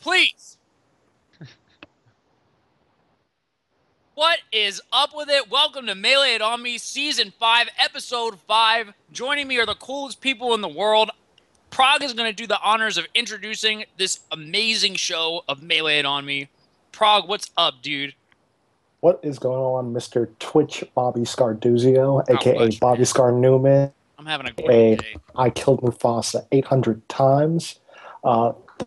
Please. What is up with it? Welcome to Melee It On Me, Season 5, Episode 5. Joining me are the coolest people in the world. Prague is going to do the honors of introducing this amazing show of Melee It On Me. Prague, what's up, dude? What is going on, Mr. Twitch Bobby Scarduzio, a.k.a. Bobby Scar Newman? I'm having a great day. I killed Mufasa 800 times.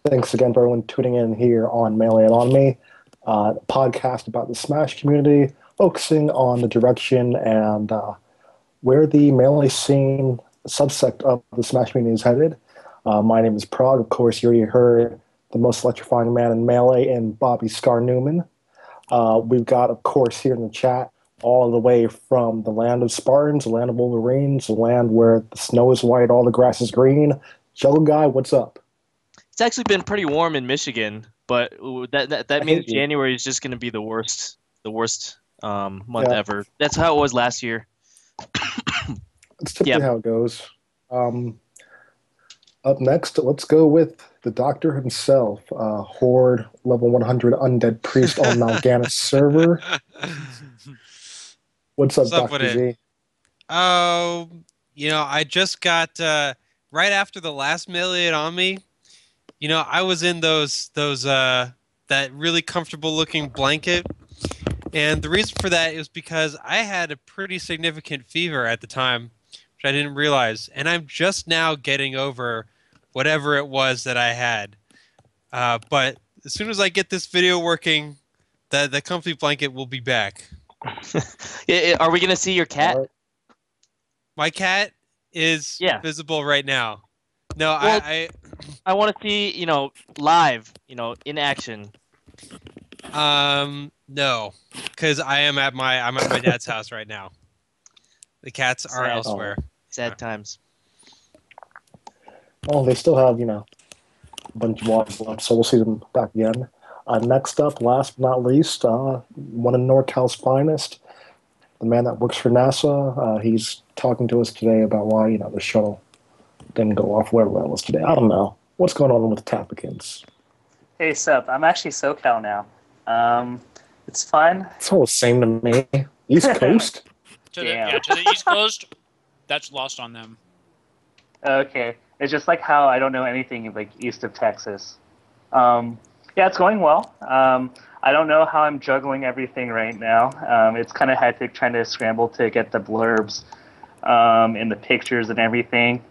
Thanks again for everyone tuning in here on Melee It On Me, podcast about the Smash community, focusing on the direction and where the Melee scene subsect of the Smash community is headed. My name is Prague. Of course, you already heard the most electrifying man in Melee in Bobby Scar Newman. We've got, of course, here in the chat, all the way from the land of Spartans, the land of Wolverines, the land where the snow is white, all the grass is green. Jungle Guy, what's up? It's actually been pretty warm in Michigan, but that means January is just going to be the worst month ever. That's how it was last year. That's typically how it goes. Up next, let's go with the Doctor himself, Horde level 100 Undead Priest on Mal'Ganis server. What's up, Dr. Z? Oh, I just got right after the last Melee It On Me. I was in that really comfortable looking blanket, and the reason for that is because I had a pretty significant fever at the time, which I didn't realize, and I'm just now getting over whatever it was that I had. But as soon as I get this video working, the comfy blanket will be back. Are we gonna see your cat? My cat is visible right now. No, well, I want to see, live, in action. No, because I'm at my dad's house right now. The cats are elsewhere. Sad times. Well, they still have, a bunch of walks left, so we'll see them back again. Next up, last but not least, one of NorCal's finest, the man that works for NASA. He's talking to us today about why, the shuttle didn't go off wherever it was today. I don't know. What's going on with the Tapicans? Hey, Sup. I'm actually SoCal now. It's fine. It's all the same to me. East Coast? To the East Coast, that's lost on them. Okay. It's just like how I don't know anything like east of Texas. It's going well. I don't know how I'm juggling everything right now. It's kind of hectic trying to scramble to get the blurbs and the pictures and everything.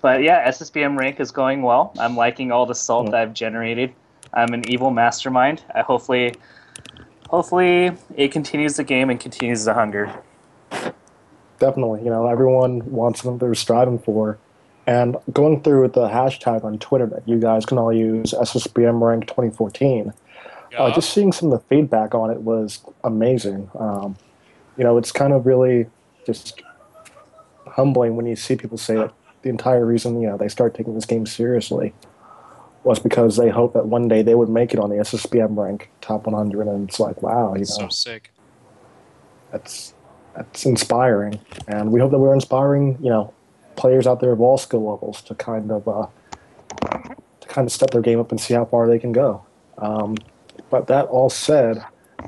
But yeah, SSBM rank is going well. I'm liking all the salt that I've generated. I'm an evil mastermind. Hopefully it continues the game and continues the hunger. Definitely. Everyone wants something they're striving for. And going through the hashtag on Twitter that you guys can all use, SSBM rank 2014, just seeing some of the feedback on it was amazing. It's kind of really just humbling when you see people say that the entire reason they start taking this game seriously was because they hope that one day they would make it on the SSBM rank top 100, and it's like, wow, so sick. That's inspiring, and we hope that we're inspiring players out there of all skill levels to kind of step their game up and see how far they can go. But that all said,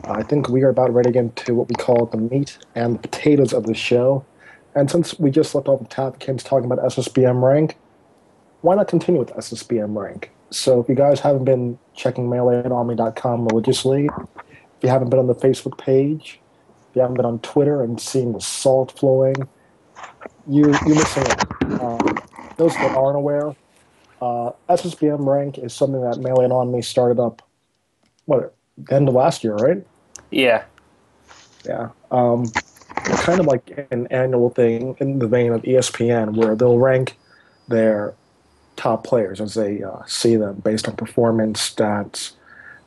I think we are about ready to get into what we call the meat and the potatoes of the show. And since we just left off with Tapkins talking about SSBM rank, why not continue with SSBM rank? So if you guys haven't been checking MeleeItOnMe.com religiously, if you haven't been on the Facebook page, if you haven't been on Twitter and seen the salt flowing, you're missing it. Those that aren't aware, SSBM rank is something that Melee It On Me started up, the end of last year, right? Yeah. Yeah. Kind of like an annual thing in the vein of ESPN, where they'll rank their top players as they see them based on performance, stats,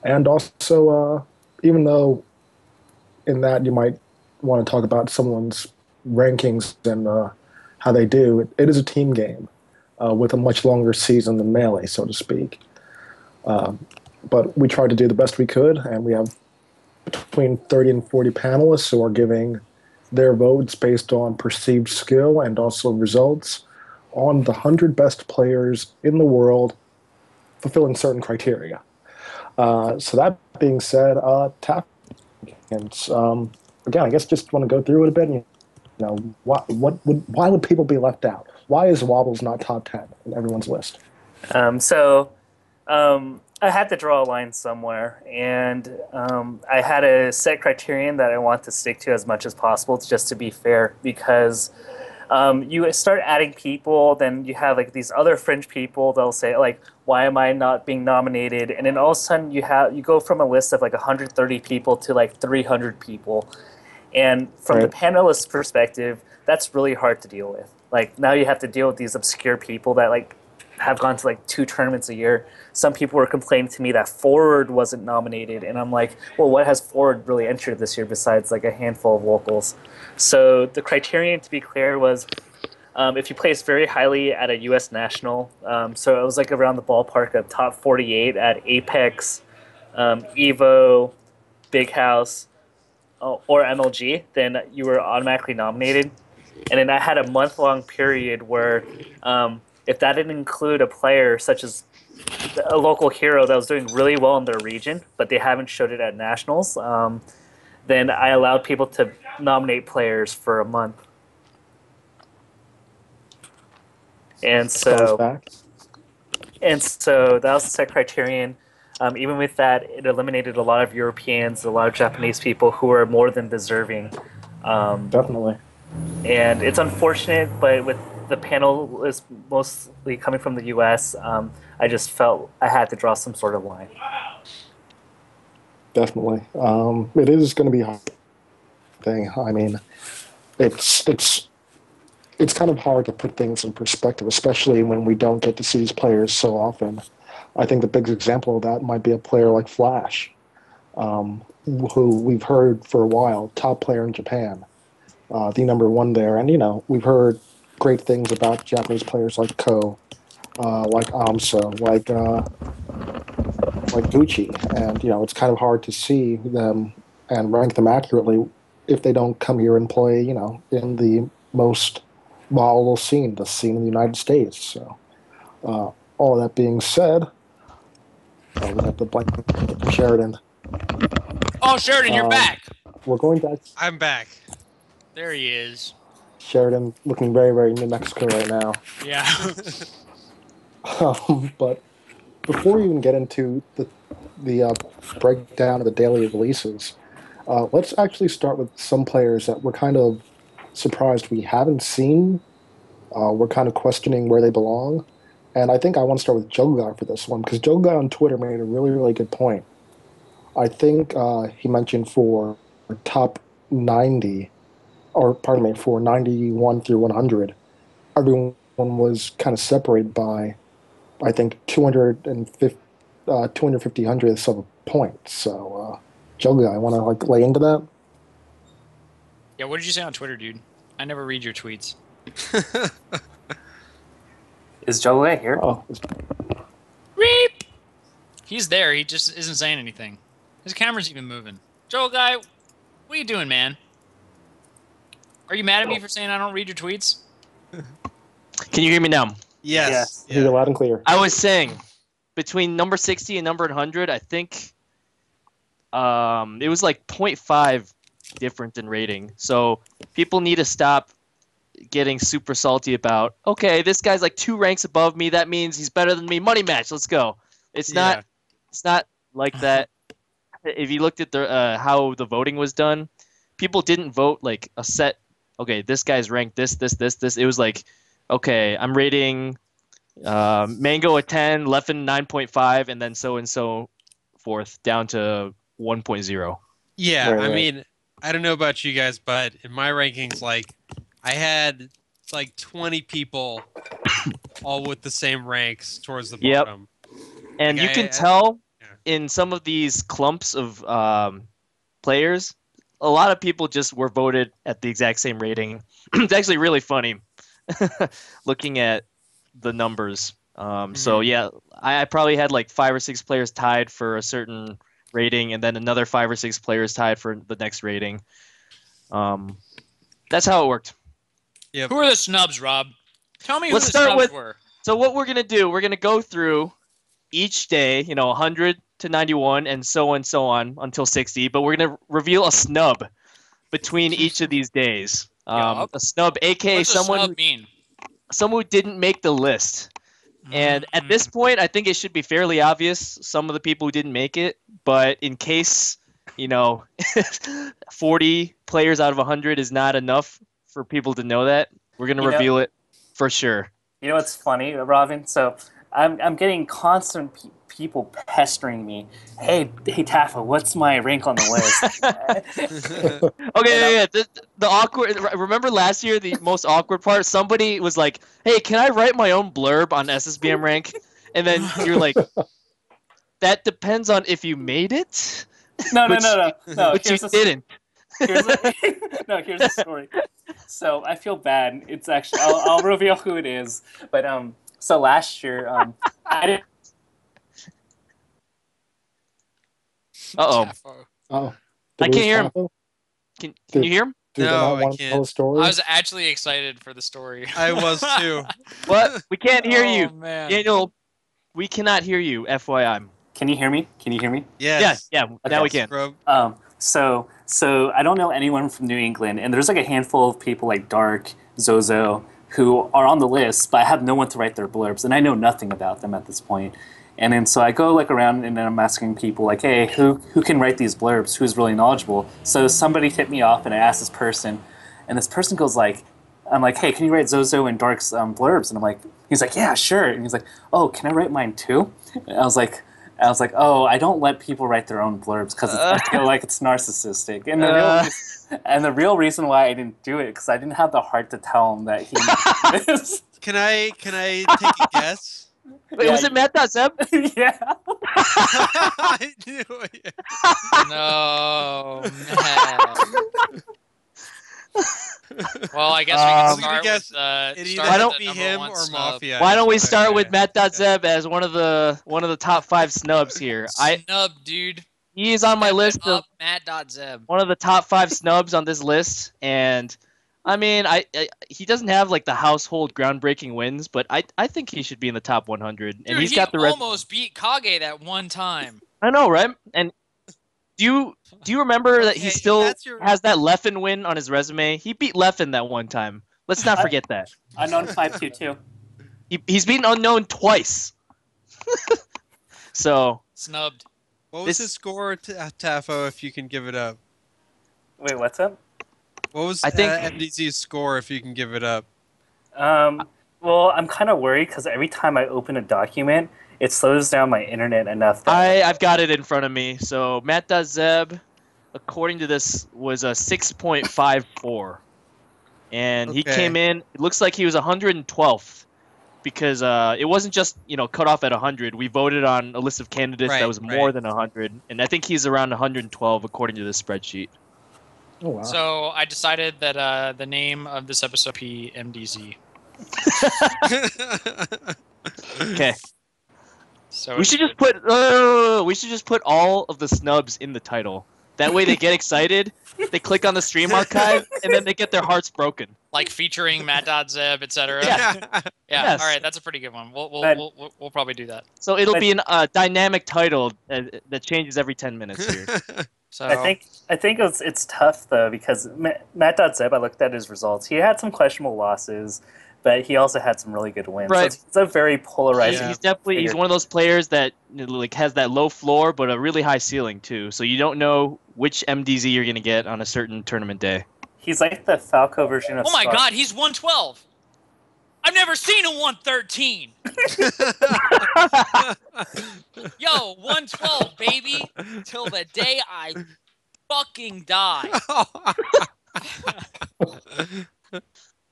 and also, even though in that you might want to talk about someone's rankings and how they do, it is a team game with a much longer season than Melee, so to speak. But we tried to do the best we could, and we have between 30 and 40 panelists who are giving their votes based on perceived skill and also results on the 100 best players in the world fulfilling certain criteria. So that being said, tap again, I guess just want to go through it a bit. And, why would people be left out? Why is Wobbles not top 10 in everyone's list? I had to draw a line somewhere, and I had a set criterion that I want to stick to as much as possible, just to be fair, because you start adding people, then you have like these other fringe people that'll say like, why am I not being nominated? And then all of a sudden you go from a list of like 130 people to like 300 people. And from the panelist perspective, that's really hard to deal with. Like now you have to deal with these obscure people that like have gone to like 2 tournaments a year. Some people were complaining to me that Forward wasn't nominated, and I'm like, well, what has Forward really entered this year besides like a handful of locals? So the criterion, to be clear, was if you placed very highly at a U.S. national, so it was like around the ballpark of top 48 at Apex, Evo, Big House, or MLG, then you were automatically nominated. And then I had a month-long period where if that didn't include a player such as a local hero that was doing really well in their region, but they haven't showed it at nationals, then I allowed people to nominate players for a month. And so that was the set criterion. Even with that, it eliminated a lot of Europeans, a lot of Japanese people who are more than deserving. Definitely. And it's unfortunate, but with the panel is mostly coming from the U.S., I just felt I had to draw some sort of line. Definitely. It is going to be a hard thing. I mean, it's kind of hard to put things in perspective, especially when we don't get to see these players so often. I think the big example of that might be a player like Flash, who we've heard for a while, top player in Japan, the #1 there. And, we've heard great things about Japanese players like Ko, like Amso, like Gucci. And, it's kind of hard to see them and rank them accurately if they don't come here and play, in the most volatile scene, the scene in the United States. So, all that being said, we have the blank Sheridan. Oh, Sheridan, you're back. We're going back. I'm back. There he is. Sheridan looking very, very New Mexico right now. Yeah. But before we even get into the breakdown of the daily releases, let's actually start with some players that we're kind of surprised we haven't seen. We're kind of questioning where they belong. And I think I want to start with Joe Guy for this one, because Joe Guy on Twitter made a really, really good point. I think he mentioned for top 90, or pardon me, for 91 through 100, everyone was kind of separated by, I think, 250 hundredths of a point. So, Joe Guy, I want to lay into that? Yeah, what did you say on Twitter, dude? I never read your tweets. Is Joe Guy here? Oh, Reap! He's there. He just isn't saying anything. His camera's even moving. Joe Guy, what are you doing, man? Are you mad at me for saying I don't read your tweets? Can you hear me now? Yes. Hear you loud and clear. I was saying, between number 60 and number 100, I think it was like 0.5 different in rating. So people need to stop getting super salty about, okay, this guy's like 2 ranks above me. That means he's better than me. Money match. Let's go. It's not like that. If you looked at the how the voting was done, people didn't vote like a set. Okay, this guy's ranked this. It was like, okay, I'm rating Mango a 10, Leffen 9.5, and then so and so forth down to 1.0. Yeah, Right. I mean, I don't know about you guys, but in my rankings, like, I had like 20 people all with the same ranks towards the bottom. And like you can tell in some of these clumps of players, a lot of people just were voted at the exact same rating. It's actually really funny looking at the numbers. So yeah, I probably had like 5 or 6 players tied for a certain rating, and then another 5 or 6 players tied for the next rating. That's how it worked. Yep. Who are the snubs, Rob? Tell me Let's who the start snubs with- were. So what we're going to do, we're going to go through each day, 100 to 91 and so on until 60. But we're gonna reveal a snub between each of these days. Yup. A snub, aka What's a snub mean? someone who didn't make the list. And at this point, I think it should be fairly obvious some of the people who didn't make it. But in case, 40 players out of 100 is not enough for people to know that, we're going to reveal it for sure. You know what's funny, Robin? So I'm getting constant people pestering me. Hey, Taffa, what's my rank on the list? Okay, yeah. The awkward. Remember last year, the most awkward part? Somebody was like, "Hey, can I write my own blurb on SSBM rank?" And then you're like, "That depends on if you made it." No. But you didn't. Here's the story. So I feel bad. It's actually I'll reveal who it is. But so last year I didn't. Uh-oh. Oh, I can't hear him. Can you hear him? No, I can't. Story? I was actually excited for the story. I was too. What? We can't hear you. Man. Daniel, we cannot hear you, FYI. Can you hear me? Yes. Yeah, now we can. Bro. So I don't know anyone from New England, and there's like a handful of people like Dark, Zozo, who are on the list, but I have no one to write their blurbs, and I know nothing about them at this point. And then so I go like around, and then I'm asking people like, hey, who can write these blurbs? Who's really knowledgeable? So somebody hit me off, and I asked this person, and this person goes like, I'm like, hey, can you write Zozo and Dark's blurbs? And I'm like, he's like, yeah, sure. And he's like, oh, can I write mine too? And I was like, oh, I don't let people write their own blurbs because I feel like it's narcissistic. And the real reason why I didn't do it because I didn't have the heart to tell him that he made this. Can I take a guess? Wait, was it MattDotZeb? Yeah. I knew it. No, man. Well, I guess we can start guess with it start either with have to the be number him one or snub. Mafia. Why don't we start Okay. with MattDotZeb as one of the top 5 snubs here? Snub, dude. He is on my Step it list of up, Matt.Zeb. one of the top 5 snubs on this list, and I mean, he doesn't have like the household groundbreaking wins, but I think he should be in the top 100. And Dude, he's got the almost beat Kage that one time. I know, right? And do you remember that he Okay, still that's your- has that Leffen win on his resume? He beat Leffen that one time. Let's not forget that. Unknown 522. He's beaten Unknown twice. So Snubbed. What was his score, Tafo, if you can give it up? Wait, what's up? What was I think- MDZ's score, if you can give it up? Well, I'm kind of worried because every time I open a document, it slows down my internet enough that I've got it in front of me. So MattDotZeb, according to this, was a 6.54, and he Okay. came in. It looks like he was 112th because it wasn't just cut off at 100. We voted on a list of candidates that was more than 100, and I think he's around 112 according to this spreadsheet. Oh, wow. So I decided that the name of this episode be MDZ. Okay. So We should just put all of the snubs in the title. That way they get excited, they click on the stream archive, and then they get their hearts broken. like featuring Matt.Zeb, etc. Yeah. Yes. All right, that's a pretty good one. We'll probably do that. So it'll be a dynamic title that changes every 10 minutes here. So I think it's tough though because Matt.Zeb, I looked at his results. He had some questionable losses, but he also had some really good wins. Right. So it's a very polarizing. He's definitely he's one of those players that like has that low floor but a really high ceiling too. So you don't know which MDZ you're gonna get on a certain tournament day. He's like the Falco version of. oh my Scar. God, he's 112. I've never seen a 113. Yo, 112, baby, till the day I fucking die.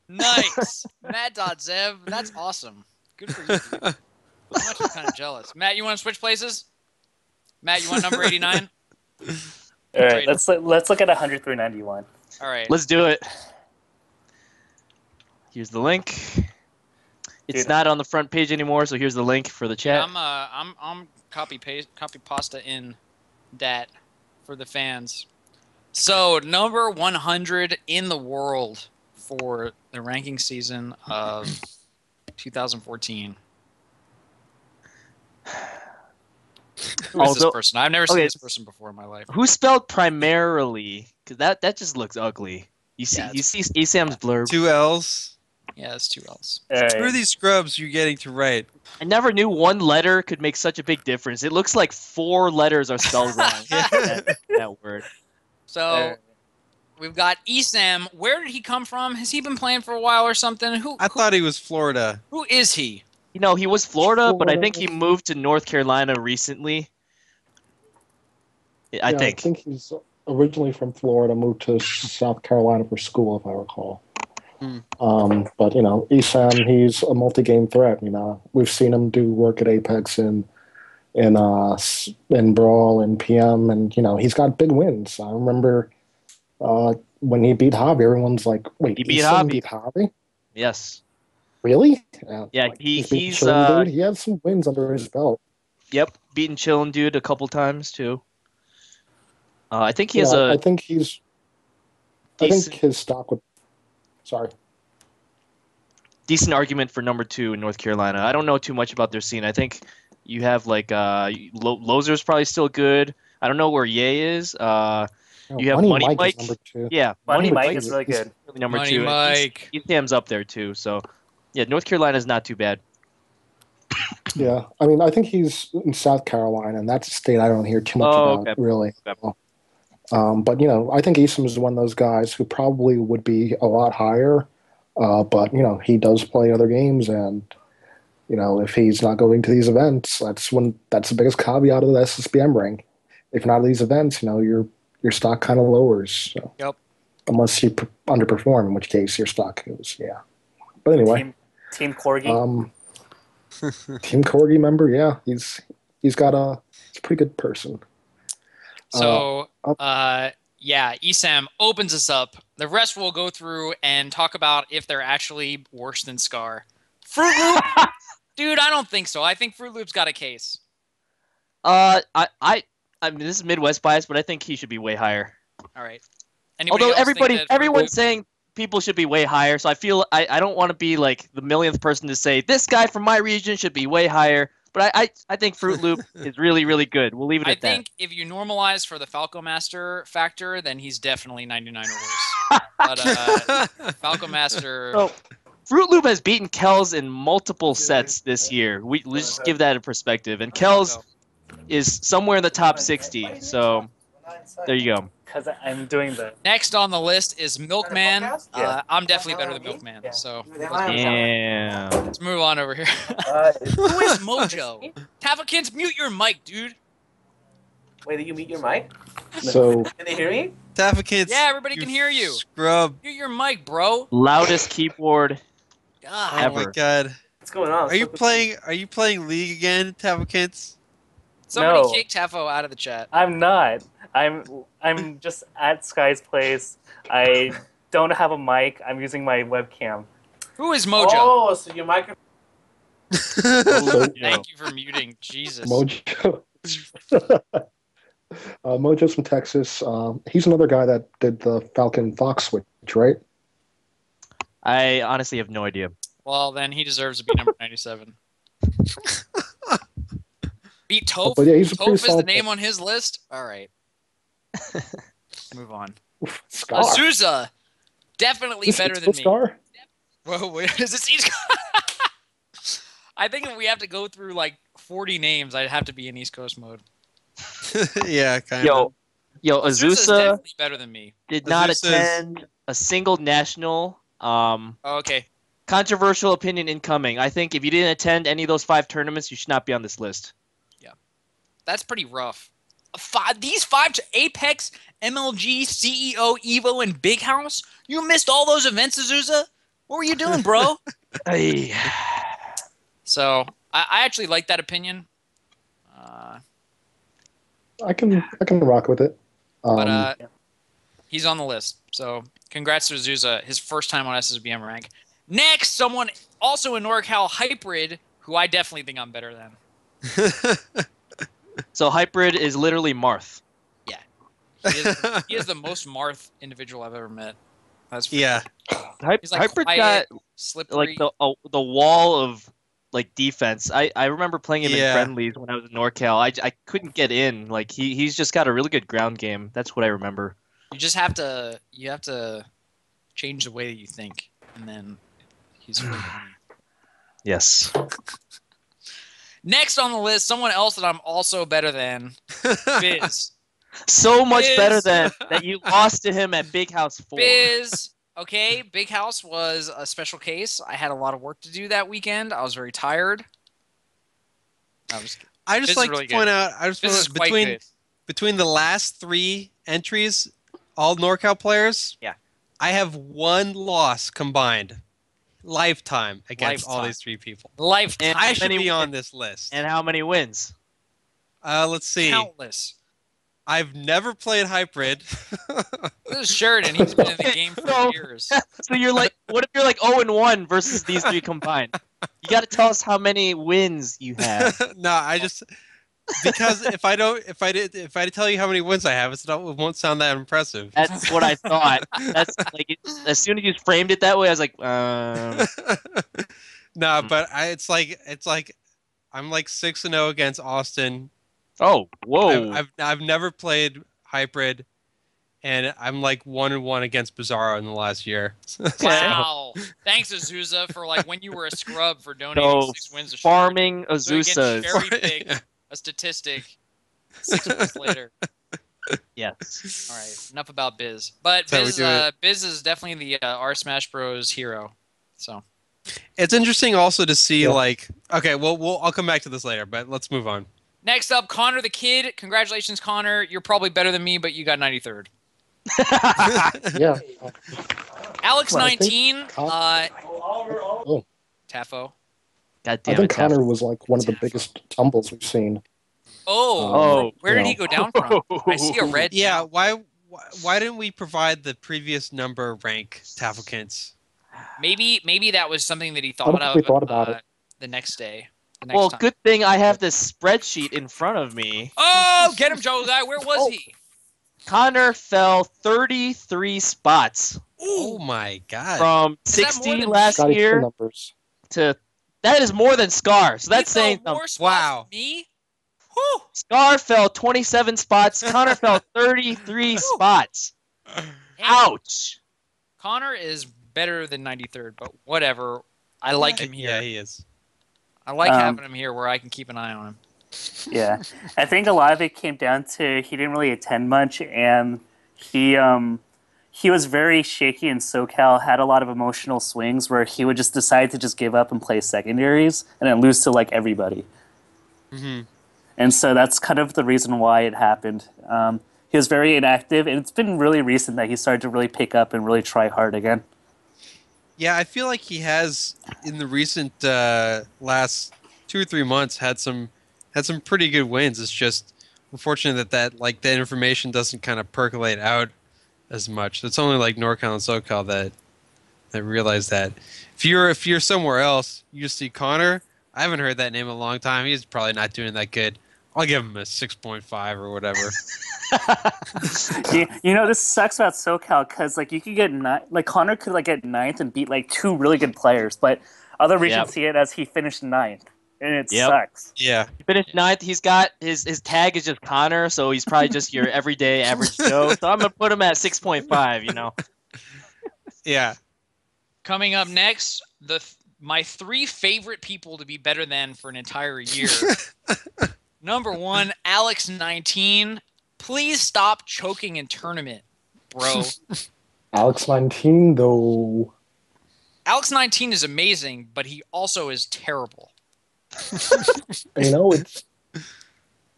Nice, Matt.Zeb. That's awesome. Good for you. Dude. I'm actually kind of jealous. Matt, you want to switch places? Matt, you want number 89? All right, let's look at 100 through 91. All right. Let's do it. Here's the link. It's not on the front page anymore, so here's the link for the chat. I'm copy pasta in that for the fans. So number 100 in the world for the ranking season of 2014. Who is this Although- person? I've never seen okay, this person before in my life. Who spelled primarily? Because that just looks ugly. You see, Yeah, you see Esam's blurb. 2 L's. Yeah, it's 2 L's. Screw these scrubs you're getting to write. I never knew one letter could make such a big difference. It looks like 4 letters are spelled wrong. that word. So we've got Esam. Where did he come from? Has he been playing for a while or something? I thought he was Florida. Who is he? You know, he was Florida, but I Florida. think he moved to North Carolina recently. I Yeah, think. I think he's originally from Florida, moved to South Carolina for school, if I recall. But, you know, Esam, he's a multi-game threat. You know, we've seen him do work at Apex in Brawl and PM, and, you know, he's got big wins. I remember when he beat Javi, everyone's like, wait, He beat Esam Javi. beat Javi? Yes. Really? Yeah, Like, he's beat Chillin' Dude? He had some wins under his belt. Yep, beaten Chillin' Dude a couple times too. I think he You has know, a I think he's. I decent, think his stock would. Sorry. decent argument for number 2 in North Carolina. I don't know too much about their scene. I think you have like Lozer's probably still good. I don't know where Ye is. You have Money Mike Mike. is number 2. Yeah, Money Mike Mike is really good. really number Money 2. Mike. Esam's up there too. So yeah, North Carolina's not too bad. Yeah, I mean, I think he's in South Carolina, and that's a state I don't hear too much Oh, about, okay. really. Okay. But, you know, I think Esom is one of those guys who probably would be a lot higher, but, you know, he does play other games, and, you know, if he's not going to these events, that's the biggest caveat of the SSBM ring. If not at these events, you know, your stock kind of lowers. So. Yep. Unless you underperform, in which case your stock goes, yeah. But anyway. Team Corgi. Team Corgi member, yeah. He's a pretty good person. So, yeah, Esam opens us up. The rest will go through and talk about if they're actually worse than Scar. Fruit Loop? Dude, I don't think so. I think Fruit Loop's got a case. I mean, this is Midwest bias, but I think he should be way higher. All right. Anybody Although else think that Fruit everyone's Loop- saying people should be way higher, so I feel I don't want to be like the millionth person to say this guy from my region should be way higher. But I think Fruit Loop is really, really good. We'll leave it I at that. think if you normalize for the Falco Master factor, then he's definitely 99 or worse. But Falco Master... So, Fruit Loop has beaten Kells in multiple sets this year. Let's just give that a perspective. And Kells is somewhere in the top 60. So there you go. Because I'm doing the. Next on the list is Milkman. Yeah. I'm definitely better than Milkman. So Damn. let's move on over here. Who is Mojo? Tavakins, mute your mic, dude. Wait, did you mute your mic? So, Can they hear me? Taffakins. Yeah, everybody can hear you. Scrub. Mute your mic, bro. Loudest keyboard. God. Oh my Ever. god. What's going on? Are you playing League again, Taffakins? Somebody No. kick Tafo out of the chat. I'm not. I'm just at Sky's place. I don't have a mic. I'm using my webcam. Who is Mojo? Oh, so your microphone. Thank you for muting. Jesus. Mojo. Mojo's from Texas. He's another guy that did the Falcon Fox switch, right? I honestly have no idea. Well, then he deserves to be number 97. Beat Toph? But yeah, he's a pretty Toph is the solid name on his list? All right. Move on. Scar. Azusa. Definitely This better is than the me. Scar? Whoa, wait, is this East Coast? I think if we have to go through like 40 names, I'd have to be in East Coast mode. Yeah, kind Yo, of. yo, Azusa's Azusa definitely better than me. did not Azusa's- attend a single national. Oh, okay. Controversial opinion incoming. I think if you didn't attend any of those 5 tournaments, you should not be on this list. That's pretty rough. These 5 Apex, MLG, CEO, Evo, and Big House? You missed all those events, Azusa? What were you doing, bro? Hey. So, I actually like that opinion. I can rock with it. But he's on the list. So congrats to Azusa, his first time on SSBM rank. Next, someone also in NorCal, Hybrid, who I definitely think I'm better than. So Hybrid is literally Marth. He is the most Marth individual I've ever met. That's for Yeah. He's like Hybrid quiet, got slippery. like the wall of like defense. I remember playing him in friendlies when I was in NorCal. I couldn't get in. Like he's just got a really good ground game. That's what I remember. You just have to change the way that you think, and then he's really funny. Yes. Next on the list, someone else that I'm also better than, Biz. So much Biz. better than that you lost to him at Big House 4. Biz. Okay, Big House was a special case. I had a lot of work to do that weekend. I was very tired. I just like to point out. I just want between the last 3 entries, all NorCal players. Yeah. I have 1 loss combined, lifetime against all these 3 people. Lifetime. I should be on this list. And how many wins? Let's see. Countless. I've never played Hybrid. This is Sheridan. He's been in the game for years. So you're like, what if you're like 0-1 versus these 3 combined? You got to tell us how many wins you have. No, I just because if I tell you how many wins I have, it won't sound that impressive. That's what I thought. That's like as soon as you framed it that way, I was like, No, but it's like I'm like 6-0 against Austin. Oh, whoa! I've never played Hybrid, and I'm like 1-1 against Bizarro in the last year. Wow! Thanks, Azusa, for like when you were a scrub for donating 6 wins to farming Azusa. So very big a statistic. 6 months later. Yes. All right. Enough about Biz, but Biz is definitely the R Smash Bros. Hero. So it's interesting also to see like okay, well I'll come back to this later, but let's move on. Next up, Connor the Kid. Congratulations, Connor. You're probably better than me, but you got 93rd. Yeah. Alex 19. Oh. Tafo. God damn I think it, Connor was like one of the biggest tumbles we've seen. Where did he go down from? I see a red. Yeah, down. why didn't we provide the previous number rank Tafokins? Maybe that was something that he thought of. We thought about it the next day. Well, good thing I have this spreadsheet in front of me. Oh, get him, Joe guy. Where was he? Connor fell 33 spots. Oh my god! From 60 last year to that is more than Scar. So that's saying wow. Me? Whew. Scar fell 27 spots. Connor fell 33 spots. Ouch. Connor is better than 93rd, but whatever. I like him here. Yeah, he is. I like having him here where I can keep an eye on him. Yeah, I think a lot of it came down to he didn't really attend much, and he was very shaky in SoCal, had a lot of emotional swings where he would just decide to just give up and play secondaries and then lose to like everybody. Mm-hmm. And so that's kind of the reason why it happened. He was very inactive, and it's been really recent that he started to really pick up and really try hard again. Yeah, I feel like he has in the recent last 2 or 3 months had some pretty good wins. It's just unfortunate that like that information doesn't kind of percolate out as much. It's only like NorCal and SoCal that realize that. If you're somewhere else, you just see Connor. I haven't heard that name in a long time. He's probably not doing that good. I'll give him a 6.5 or whatever. This sucks about SoCal because like you could get Connor could like get 9th and beat like 2 really good players, but other regions see it as he finished 9th, and it sucks. Yeah, he finished 9th. He's got his tag is just Connor, so he's probably just your everyday average Joe. So I'm gonna put him at 6.5. You know. Yeah. Coming up next, my 3 favorite people to be better than for an entire year. Number 1, Alex 19. Please stop choking in tournament, bro. Alex 19, though. Alex 19 is amazing, but he also is terrible. It's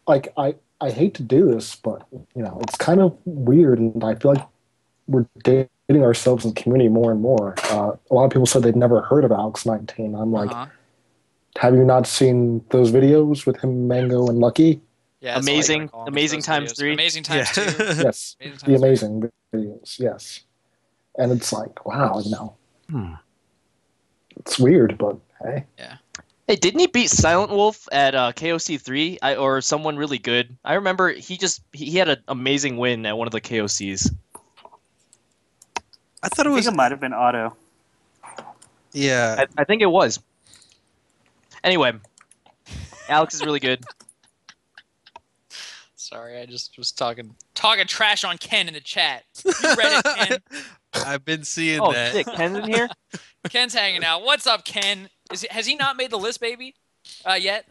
like I hate to do this, but it's kind of weird, and I feel like we're dating ourselves in the community more and more. A lot of people said they'd never heard of Alex 19. I'm like, have you not seen those videos with him, Mango, and Lucky? Yeah, amazing times 3. Amazing times 2. Yes, the amazing videos. Yes, and it's like, wow, it's weird, but hey. Yeah. Hey, didn't he beat Silent Wolf at KOC 3 or someone really good? I remember he had an amazing win at one of the KOCs. I thought it might have been Otto. Yeah, I think it was. Anyway, Alex is really good. Sorry, I just was talking trash on Ken in the chat. You read it, Ken. I've been seeing Oh that. shit, Ken's in here. Ken's hanging out. What's up, Ken? Has he not made the list, baby? Yet?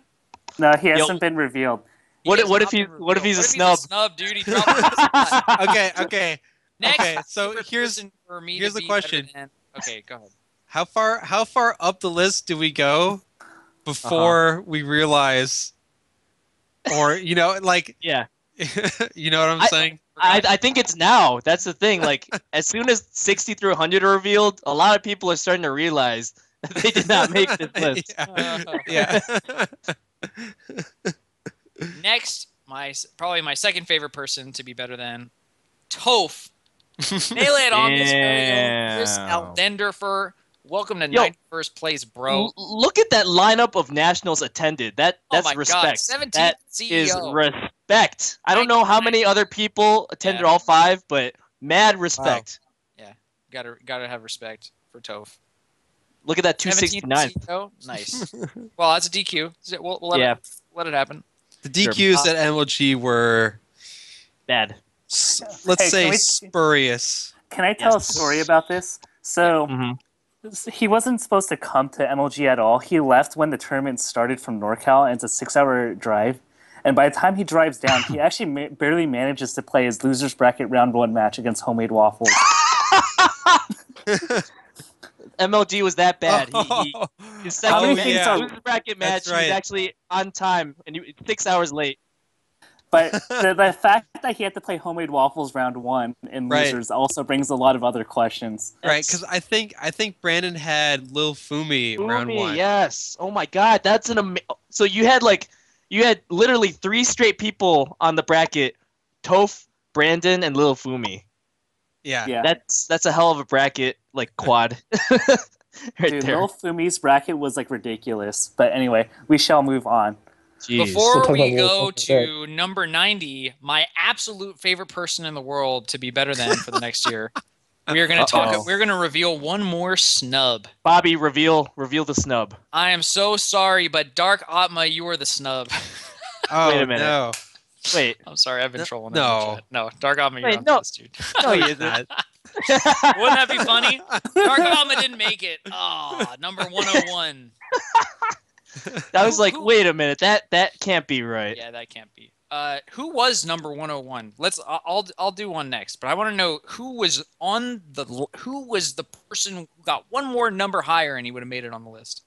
No, he hasn't been revealed. What if He's he's a snub? Snub, dude. He dropped him on the spot. Okay. Next, Okay, so favorite here's person for me here's to the be question. better than- Okay, go ahead. How far up the list do we go before we realize, or like Yeah. you know what I'm saying? I think it's now. That's the thing. Like, as soon as 60 through 100 are revealed, a lot of people are starting to realize that they did not make this list. Yeah. Next, probably my second favorite person to be better than Toph. Melee on this Chris Aldenderfer. Welcome to 91st place, bro. Look at that lineup of nationals attended. That's my respect. God, 17th That CEO. is respect. I don't know how many other people attended all 5, but mad respect. Wow. Yeah, gotta have respect for Toph. Look at that 269. CEO? Nice. Well, that's a DQ. We'll let it happen. The DQs at MLG were bad. Let's say spurious. Can I tell a story about this? So he wasn't supposed to come to MLG at all. He left when the tournament started from NorCal, and it's a 6-hour drive. And by the time he drives down, he actually barely manages to play his losers bracket round 1 match against Homemade Waffles. MLG was that bad. His second losers bracket match, he was actually on time, and 6 hours late. But the fact that he had to play Homemade Waffles round 1 in losers also brings a lot of other questions. Right, because I think Brandon had Lil Fumi round 1. Yes. Oh my God, that's an so you had literally 3 straight people on the bracket: Toph, Brandon, and Lil Fumi. Yeah. That's a hell of a bracket, like quad. Dude, Lil Fumi's bracket was like ridiculous. But anyway, we shall move on. Jeez. Before we go to number 90, my absolute favorite person in the world to be better than for the next year, we are going to talk. We're going to reveal one more snub. Bobby, reveal the snub. I am so sorry, but Dark Atma, you are the snub. Oh, wait a minute. No. Wait. I'm sorry, I've been trolling. No. No, Dark Atma, you're on this, dude. No, he isn't. Wouldn't that be funny? Dark Atma didn't make it. Oh, number 101. I was like, wait a minute, that can't be right. Yeah, that can't be. Who was number 101? I'll do one next, but I want to know who was the person who got one more number higher and he would have made it on the list.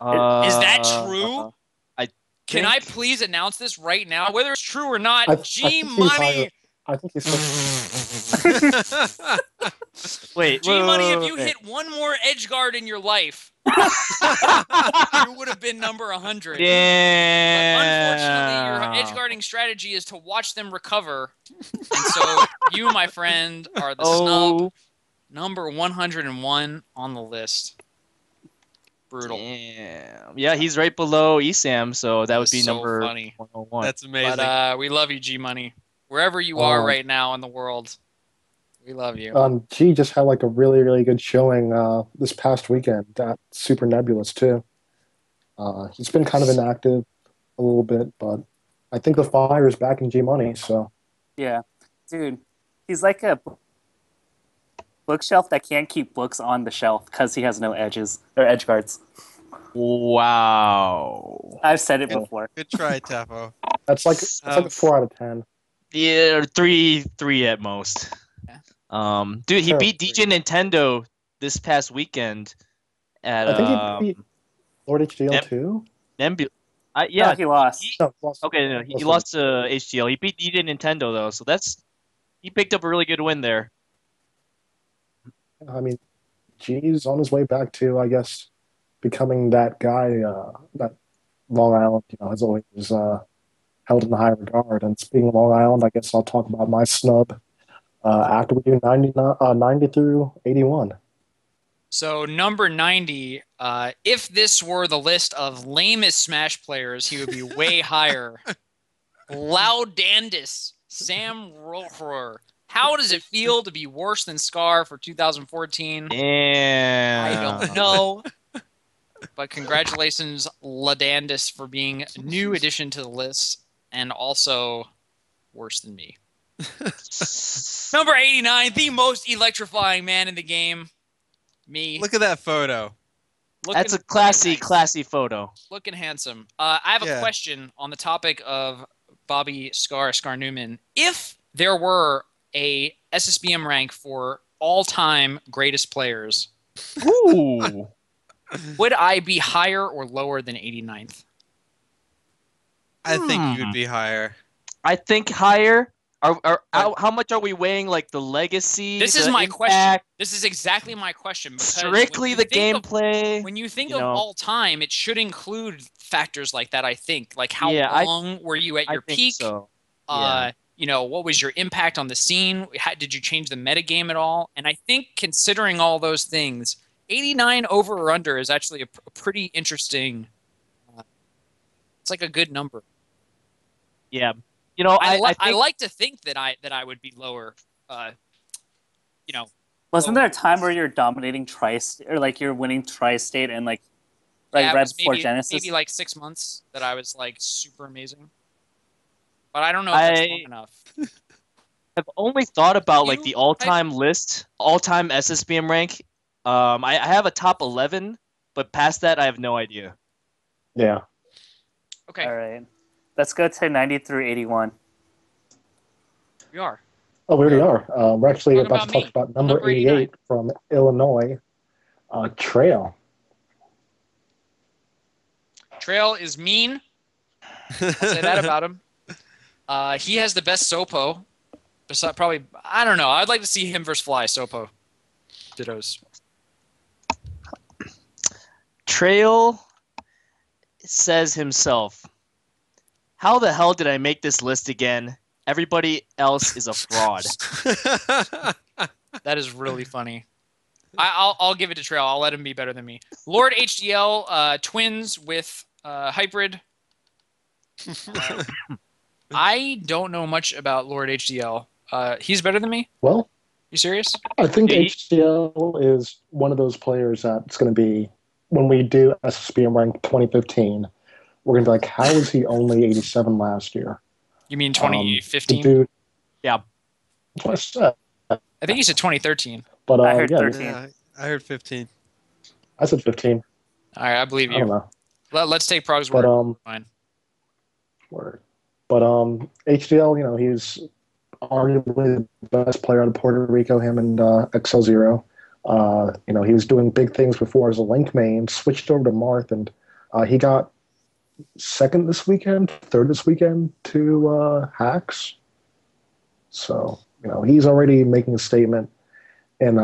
Is that true? Can I please announce this right now? Whether it's true or not, G Money. I think he's Wait, G Money, if you wait. hit one more edge guard in your life, you would have been number 100. Yeah. But unfortunately, your edge guarding strategy is to watch them recover. And so you, my friend, are the snub number 101 on the list. Brutal. Damn. Yeah, he's right below Esam, so that would be number funny. 101. That's amazing. But we love you, G Money. Wherever you are right now in the world, we love you. G just had like a really, really good showing this past weekend at Super Nebulous too. He's been kind of inactive a little bit, but I think the fire is back in G Money. So yeah, dude, he's like a bookshelf that can't keep books on the shelf because he has no edges or edge guards. Wow. I've said it before. Good try, Tapo. that's like a 4 out of 10. Yeah, three at most. Yeah. Dude, he beat DJ Nintendo this past weekend at I think he beat Lord HDL too. No, he lost. Okay, no, he lost to HDL. He beat DJ Nintendo though, so he picked up a really good win there. I mean, G's on his way back to, I guess, becoming that guy that Long Island, has always held in high regard. And speaking of Long Island, I guess I'll talk about my snub after we do 90 through 81. So number 90, if this were the list of lamest Smash players, he would be way higher. Loudandus, Sam Rohrer. How does it feel to be worse than Scar for 2014? Damn. I don't know. But congratulations, Ladandis, for being a new addition to the list, and also worse than me. Number 89, the most electrifying man in the game. Me. Look at that photo. That's a Looking classy photo. Looking handsome. I have a Yeah. question on the topic of Bobby Scar Newman. If there were a SSBM rank for all-time greatest players, Ooh. would I be higher or lower than 89th? I think you would be higher. I think higher. How much are we weighing like the legacy? This the is my impact, question. This is exactly my question. because Strictly when the you think of- gameplay. When you think you of know. all time, it should include factors like that, I think. Like how Yeah, long were you at I your think peak? so. What was your impact on the scene? Did you change the metagame at all? And I think considering all those things, 89 over or under is actually a pretty interesting. It's like a good number. Yeah. You know, I I think like to think that I would be lower. Wasn't there a time where you're dominating tri-state, or like you're winning tri-state and like right it was before Genesis? maybe like 6 months that I was like super amazing. But I don't know if that's long enough. I've only thought about like You- the all-time list, all-time SSBM rank. I have a top 11, but past that, I have no idea. Yeah. Okay, All right, let's go to 90 through 81. we are. Oh, we already are. We're actually Talk about about to talk me. about number Number 89. 88 from Illinois, Trail. Trail is mean. I'll say that about him. He has the best Sopo. Besides, probably, I don't know. I'd like to see him versus Fly. Sopo. Dittos. Trail says himself, "How the hell did I make this list again? Everybody else is a fraud." That is really funny. I'll give it to Trail. I'll let him be better than me. Lord HDL, twins with hybrid. I don't know much about Lord HDL. He's better than me? Well, You serious? I think Yeah, HCL is one of those players that's going to be, when we do SSBM rank 2015, we're going to be like, how is he only 87 last year? You mean The 2015? dude, Yeah. that's what I said. I think he said 2013. But I heard yeah, 13. Yeah, I heard 15. I said 15. All right, I believe I don't you. know. Let's take Prog's But word. Fine. word. But HDL, he's arguably the best player out of Puerto Rico. Him and XL Zero. He was doing big things before as a Link main. Switched over to Marth, and he got second this weekend, third this weekend to Hacks. So he's already making a statement in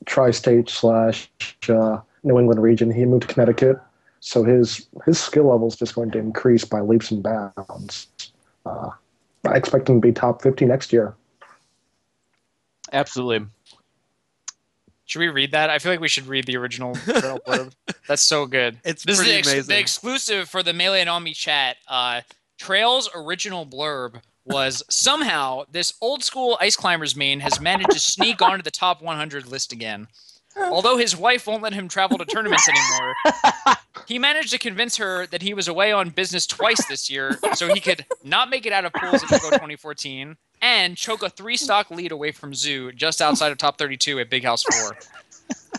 tri-state / New England region. He moved to Connecticut. So his skill level is just going to increase by leaps and bounds. I expect him to be top 50 next year. Absolutely. Should we read that? I feel like we should read the original Trail blurb. That's so good. It's This pretty is the amazing. exclusive for the Melee and Omni chat. Trail's original blurb was, somehow this old school Ice Climbers main has managed to sneak onto the top 100 list again. Although his wife won't let him travel to tournaments anymore, he managed to convince her that he was away on business twice this year, so he could not make it out of pools at Evo 2014 and choke a 3-stock lead away from Zoo just outside of top 32 at Big House 4.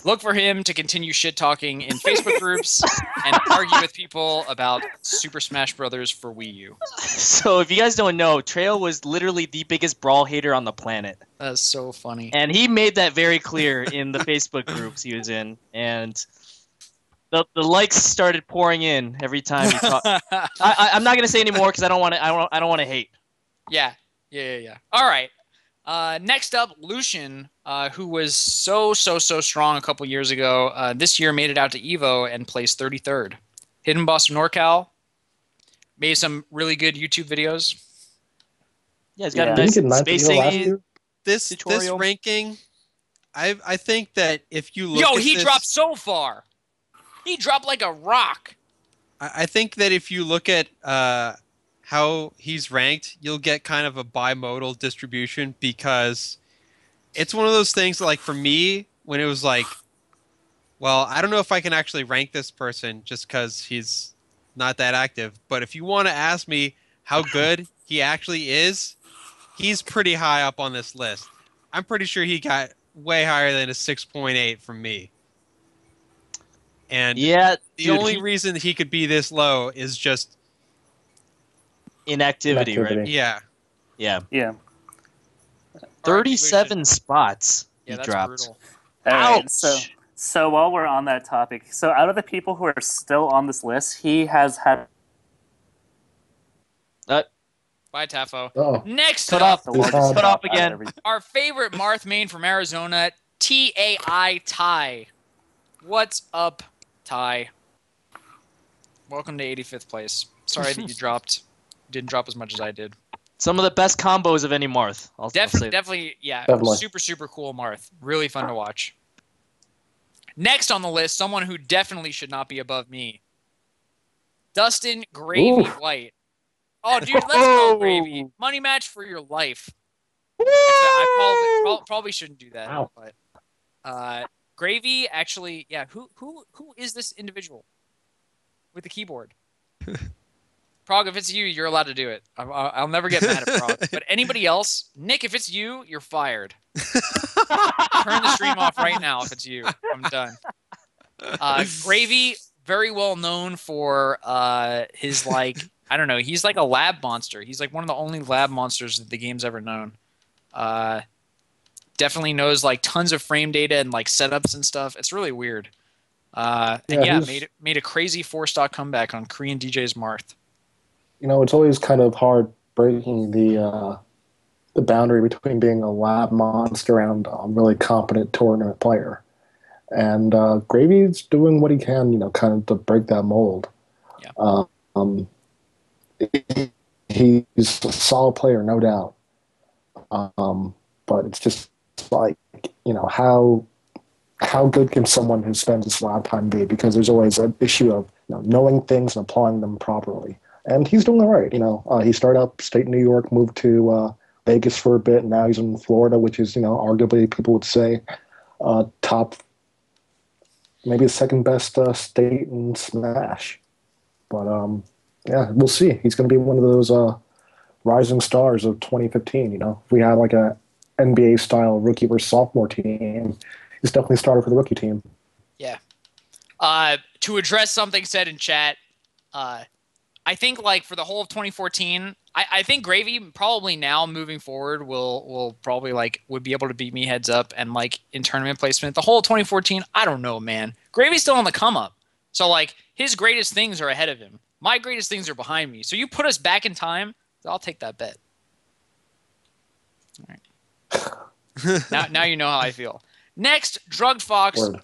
Look for him to continue shit-talking in Facebook groups and argue with people about Super Smash Brothers for Wii U. So if you guys don't know, Trail was literally the biggest brawl hater on the planet. That's so funny. And he made that very clear in the Facebook groups he was in. And the likes started pouring in every time he talked. I'm not gonna say anymore because I don't want to hate. Yeah. All right. Next up, Lucian, who was so strong a couple years ago. This year made it out to Evo and placed 33rd. Hidden Boss of NorCal. Made some really good YouTube videos. Yeah, he's got Yeah. a Didn't he nice get ninth space in the last station. year? This tutorial. ranking, I think that if you look Yo, at he this, dropped so far. He dropped like a rock. I think that if you look at how he's ranked, you'll get kind of a bimodal distribution because it's one of those things like for me when Well, I don't know if I can actually rank this person just because he's not that active. But if you want to ask me how good he actually is, he's pretty high up on this list. I'm pretty sure he got way higher than a 6.8 from me. And Yeah, the dude, only reason he could be this low is just, inactivity, right? Inactivity. yeah. Yeah. Yeah. 37 spots Yeah, he that's dropped. brutal. All right. Ouch. So while we're on that topic, so out of the people who are still on this list, he has had Bye, Tafo. Oh, Next Cut up, off. the He's largest had- Cut off drop out of again. every- our favorite Marth main from Arizona, TAI Ty. What's up, Ty? Welcome to 85th place. Sorry that you didn't drop as much as I did. Some of the best combos of any Marth. I'll say. Definitely, yeah. Definitely. Super, super cool Marth. Really fun to watch. Next on the list, someone who definitely should not be above me. Dustin Gravy Oof. White. Oh, dude, let's go, Gravy. Money match for your life. Actually, I probably shouldn't do that. Wow. But Gravy, actually, yeah. Who is this individual with the keyboard? Prog, if it's you, you're allowed to do it. I'll never get mad at Prog. But anybody else, Nick, if it's you, you're fired. Turn the stream off right now if it's you. I'm done. Gravy, very well known for his, like, I don't know, he's like a lab monster. He's like one of the only lab monsters that the game's ever known. Definitely knows like tons of frame data and like setups and stuff. It's really weird. And yeah, made a crazy 4-stock comeback on Korean DJ's Marth. You know, it's always kind of hard breaking the boundary between being a lab monster and a really competent tournament player. And Gravy's doing what he can, you know, kind of to break that mold. Yeah. He's a solid player, no doubt. But it's just like, you know, how good can someone who spends his lab time be? Because there's always an issue of, you know, knowing things and applying them properly. And he's doing all right. You know, he started up state New York, moved to Vegas for a bit, and now he's in Florida, which is, you know, arguably people would say top, maybe the second best state in Smash. But yeah, we'll see. He's going to be one of those rising stars of 2015. You know, if we had like a NBA style rookie versus sophomore team, he's definitely started for the rookie team. Yeah. To address something said in chat, I think like for the whole of 2014, I think Gravy probably now moving forward will probably like would be able to beat me heads up and like in tournament placement. The whole 2014, I don't know, man. Gravy's still on the come up. So like his greatest things are ahead of him. My greatest things are behind me. So you put us back in time, I'll take that bet. All right. now you know how I feel. Next, Drugged Fox. Word.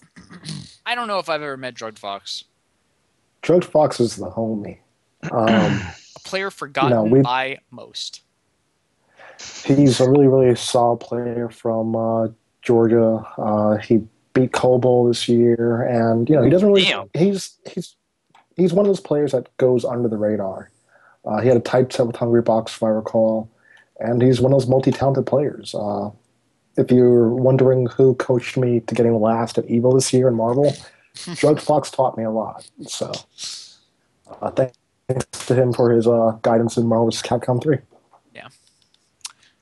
I don't know if I've ever met Drugged Fox. Drugged Fox is the homie. A player forgotten by most. He's a really, really solid player from Georgia. He beat Coble this year, and you know he doesn't really. Damn. He's one of those players that goes under the radar. He had a type set with Hungry Box, if I recall, and he's one of those multi-talented players. If you're wondering who coached me to getting last at EVO this year in Marvel, Drugged Fox taught me a lot. So thanks to him for his guidance in Marvel vs. Capcom 3. Yeah.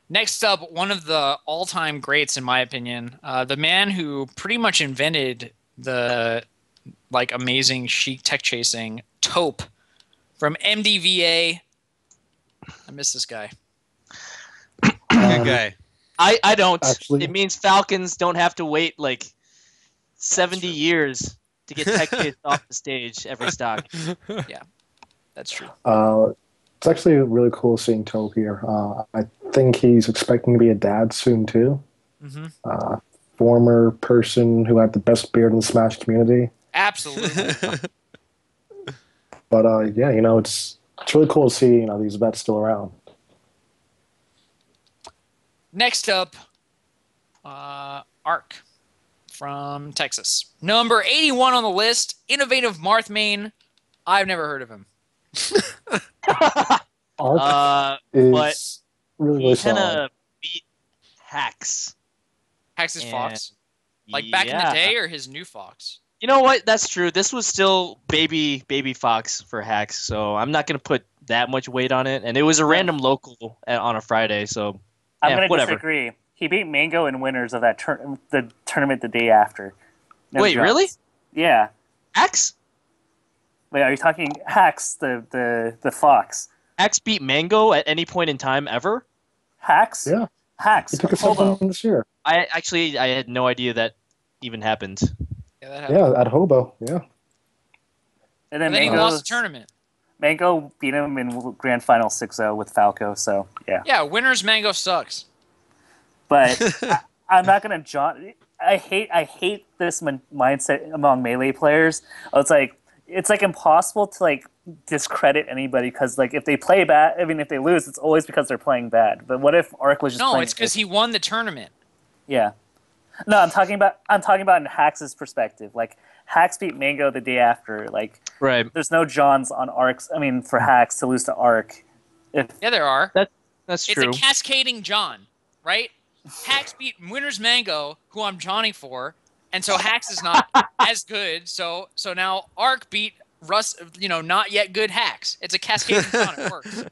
Next up, one of the all-time greats, in my opinion, the man who pretty much invented the like amazing chic tech chasing, Taupe from MDVA. I miss this guy. Good guy. I don't. Actually- It means Falcons don't have to wait like 70 years to get tech chased off the stage every stock. That's true. It's actually really cool seeing Tope here. I think he's expecting to be a dad soon too. Mm-hmm. Former person who had the best beard in the Smash community. Absolutely. But yeah, you know, it's really cool to see, you know, these vets still around. Next up, Ark from Texas. Number 81 on the list, innovative Marth main. I've never heard of him. Arc but is really, he really kind solid. of beat Hacks. Hacks And- Fox. Like back in the day or his new Fox? You know what? That's true. This was still baby Fox for Hacks, so I'm not gonna put that much weight on it. And it was a random local on a Friday, so I'm gonna whatever. disagree. He beat Mango in winners of that the tournament the day after. No Wait, Jones. really? Yeah. Hacks? Wait, are you talking Hacks, the Fox? Hacks beat Mango at any point in time ever? Hacks? Yeah, Hacks. he took a Hobo. step this year. I had no idea that even happened. Yeah, that happened. Yeah, at Hobo. Yeah. And then But then he Mango lost the tournament. Mango beat him in Grand Final 6-0 with Falco, so yeah. Yeah, winners Mango sucks. But I'm not gonna I hate this mindset among Melee players. It's like impossible to like discredit anybody because like if they play bad, I mean if they lose, it's always because they're playing bad. But what if Arc was just No, playing it's because he won the tournament. Yeah. No, I'm talking about in Hax's perspective. Like Hax beat Mango the day after. Like Right. there's no Johns on Arcs. I mean for Hax to lose to Arc. Yeah, there are. That's It's true. a cascading John, right? Hax beat winners Mango, who I'm Johnning for, and so Hax is not as good. So now Arc beat Russ, not yet good Hax. It's a cascading John. It works.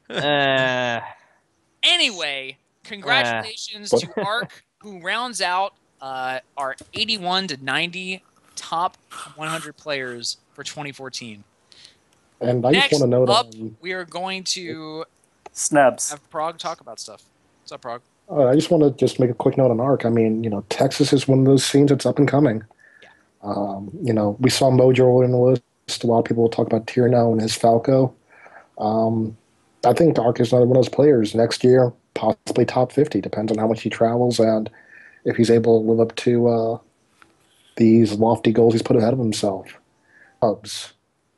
Anyway, congratulations to Arc, who rounds out our 81 to 90 top 100 players for 2014. And I Next just want to note up, we are going to Snubs. have Prague talk about stuff. What's up, Prague? I just want to just make a quick note on ARC. I mean, Texas is one of those scenes that's up and coming. We saw Mojo in the list. A lot of people will talk about Tierno and his Falco. I think ARC is another one of those players. Next year, possibly top 50. Depends on how much he travels and if he's able to live up to these lofty goals he's put ahead of himself.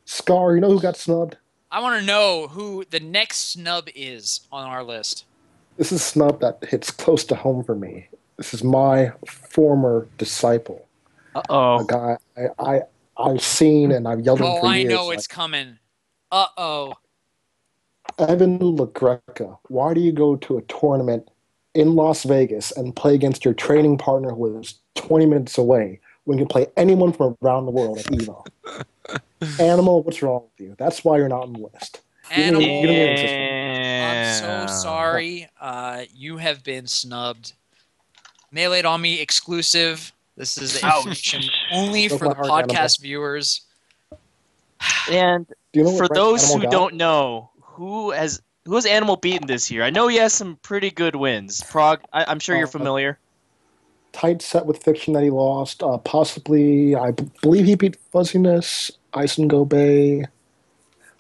Scar, you know who got snubbed? I want to know who the next snub is on our list. This is a snub that hits close to home for me. This is my former disciple. Uh-oh. A guy I've seen and I've yelled at him for years. I know it's coming. Uh-oh. Evan LaGreca, why do you go to a tournament in Las Vegas and play against your training partner who lives 20 minutes away when you can play anyone from around the world at EVO? Animal, what's wrong with you? That's why you're not on the list. Animal, I'm so sorry. You have been snubbed. Melee on Me exclusive. This is the information only for the podcast viewers. And Do you know for what those Animal who got? don't know, who has Animal beaten this year? I know he has some pretty good wins. Prague, I'm sure you're familiar. Tight set with Fiction that he lost. Possibly, I believe he beat Fuzziness, Isengo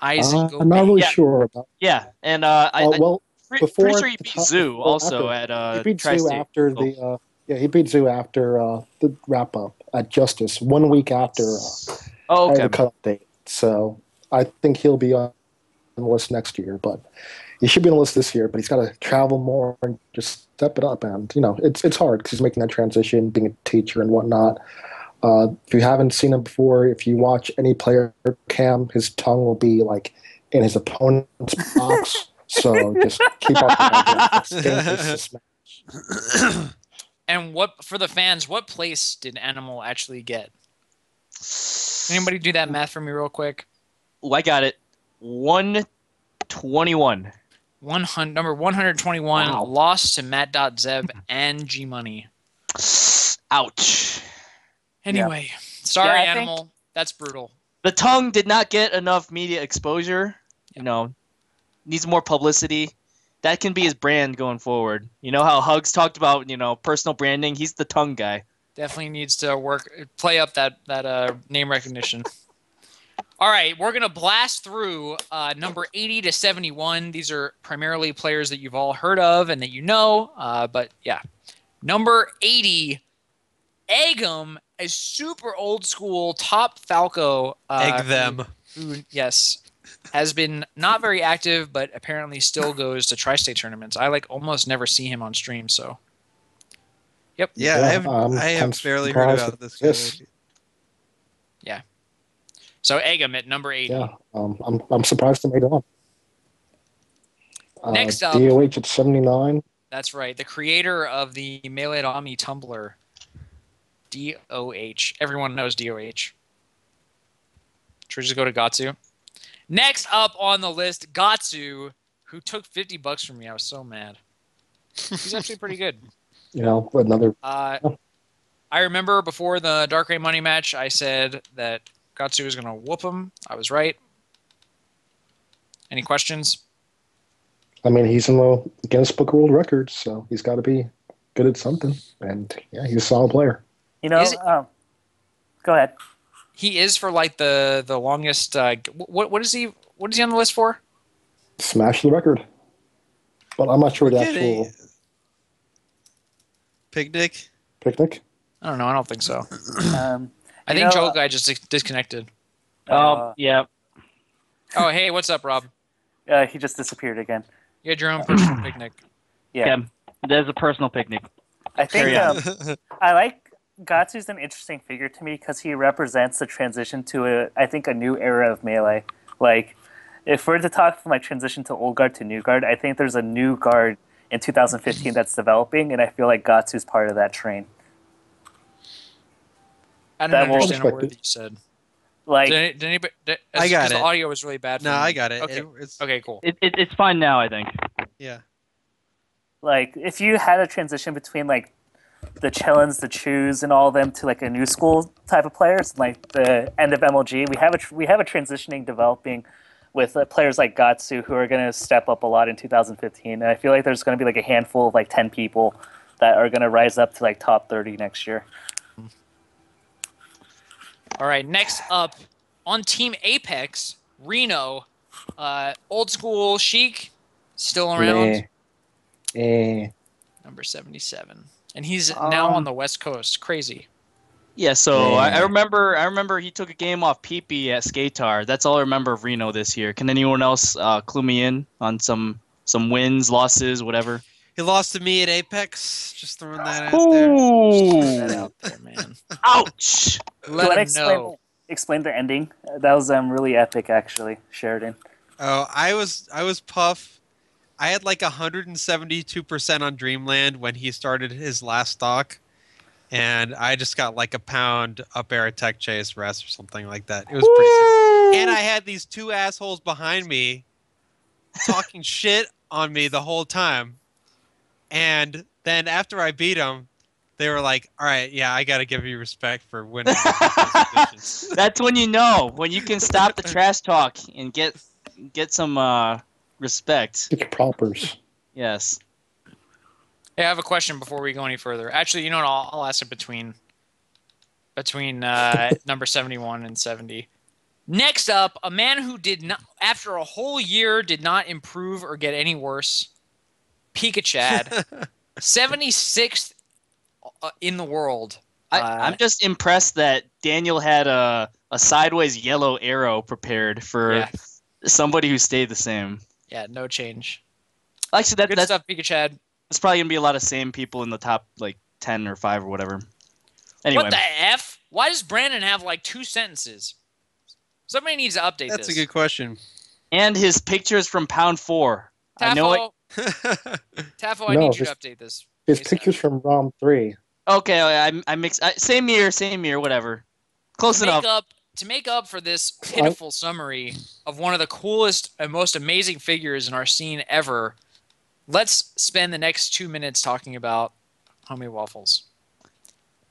I'm not really sure about. Yeah, and before pretty sure he the beat top- Zoo before also after- at he beat Zoo Tri-State. after the he beat Zoo after the wrap up at Justice 1 week after the cutoff date. So I think he'll be on the list next year, but he should be on the list this year. But he's got to travel more and just step it up. And it's hard because he's making that transition, being a teacher and whatnot. If you haven't seen him before, if you watch any player cam, his tongue will be like in his opponent's box. So just keep up with that. And what for the fans? What place did Animal actually get? Anybody do that math for me real quick? Oh, I got it. 121. Number 121 Wow. lost to MattDotZeb and G Money. Ouch. Anyway, sorry, Yeah, I think- Animal. That's brutal. The tongue did not get enough media exposure. Needs more publicity. That can be his brand going forward. You know how Hugs talked about, personal branding? He's the tongue guy. Definitely needs to play up that name recognition. All right, we're gonna blast through number 80 to 71. These are primarily players that you've all heard of and that you know. But yeah, number 80, Eggum, a super old school top Falco. Egg them. Who, yes, has been not very active, but apparently still goes to tri-state tournaments. I almost never see him on stream. So, yep. Yeah, I have barely heard about this guy. Yeah. So Eggum at number 80. Yeah, I'm surprised they made it on. Next up, DOH at 79. That's right. The creator of the Melee Omni Tumblr, DOH. Everyone knows DOH. Should we just go to Gatsu? Next up on the list, Gatsu, who took $50 from me. I was so mad. He's actually pretty good. You know, another. I remember before the Dark Ray Money match, I said that Gatsu was going to whoop him. I was right. Any questions? I mean, he's in the Guinness Book of World Records, so he's got to be good at something. And yeah, he's a solid player. You know, go ahead. He is for like the longest. What is he? What is he on the list for? Smash the record. But I'm not sure the actual Picnic. picnic. I don't know. I don't think so. I You think know, Joe Guy just disconnected. Yeah. Oh, hey, what's up, Rob? He just disappeared again. You had your own personal picnic. Yeah. There's a personal picnic. I think Carry on. I like Gatsu's an interesting figure to me because he represents the transition to I think a new era of Melee. Like, if we're to talk from like transition to old guard to new guard, I think there's a new guard in 2015 that's developing, and I feel like Gatsu's part of that train. I don't That will- understand a word that you said. Like, Did anybody? I got because it. The audio was really bad. For No, me. I got it. Okay. It's Okay. Cool. It's fine now, I think. yeah. like if you had a transition between like the Chillins, the Chews, and all of them to like a new school type of players, like the end of MLG, we have a transitioning developing with players like Gatsu who are going to step up a lot in 2015. And I feel like there's going to be like a handful of like 10 people that are going to rise up to like top 30 next year. All right. Next up on Team Apex, Reno, old school Sheik, still around. Number 77, and he's now on the West Coast. Crazy. Yeah, so Yeah. I remember he took a game off Pee-Pee at Skatar. That's all I remember of Reno this year. Can anyone else clue me in on some wins, losses, whatever? He lost to me at Apex. Just throwing that out there. Put that Ooh! out there, man. Ouch! Let Do him know. explain the ending? That was really epic, actually, Sheridan. Oh, I was Puff. I had like 172% on Dreamland when he started his last stock, and I just got like a pound up air attack chase rest or something like that. It was pretty sick. And I had these two assholes behind me talking shit on me the whole time. And then after I beat them, they were like, "All right, yeah, I got to give you respect for winning." That's when you know when you can stop the trash talk and get some respect. Get your propers. Yes. Hey, I have a question before we go any further. Actually, you know what? I'll ask it between number 71 and 70. Next up, a man who did not, after a whole year, did not improve or get any worse. Pikachu, 76th in the world. I'm just impressed that Daniel had a sideways yellow arrow prepared for somebody who stayed the same. Yeah, no change. Actually, Good that's stuff, Pikachu. It's probably gonna be a lot of same people in the top like 10 or 5 or whatever. Anyway, What the F? Why does Brandon have like 2 sentences? Somebody needs to update That's this. a good question. and his pictures from Pound 4. I know it. Tafo, I No, need you his- to update this. His ASAP. pictures from ROM 3. Okay, I mixed. Same year, whatever. Close enough. To make up for this pitiful summary of one of the coolest and most amazing figures in our scene ever, let's spend the next 2 minutes talking about Homie Waffles.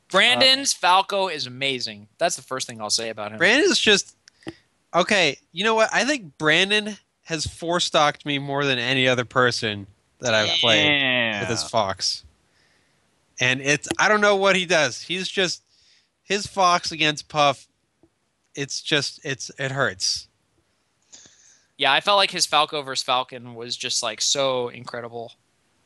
Brandon's Falco is amazing. That's the first thing I'll say about him. Brandon's just okay. You know what? I think Brandon has 4-stocked me more than any other person that I've played with his Fox. And I don't know what he does. He's just his Fox against Puff. It hurts. Yeah, I felt like his Falco versus Falcon was just like so incredible.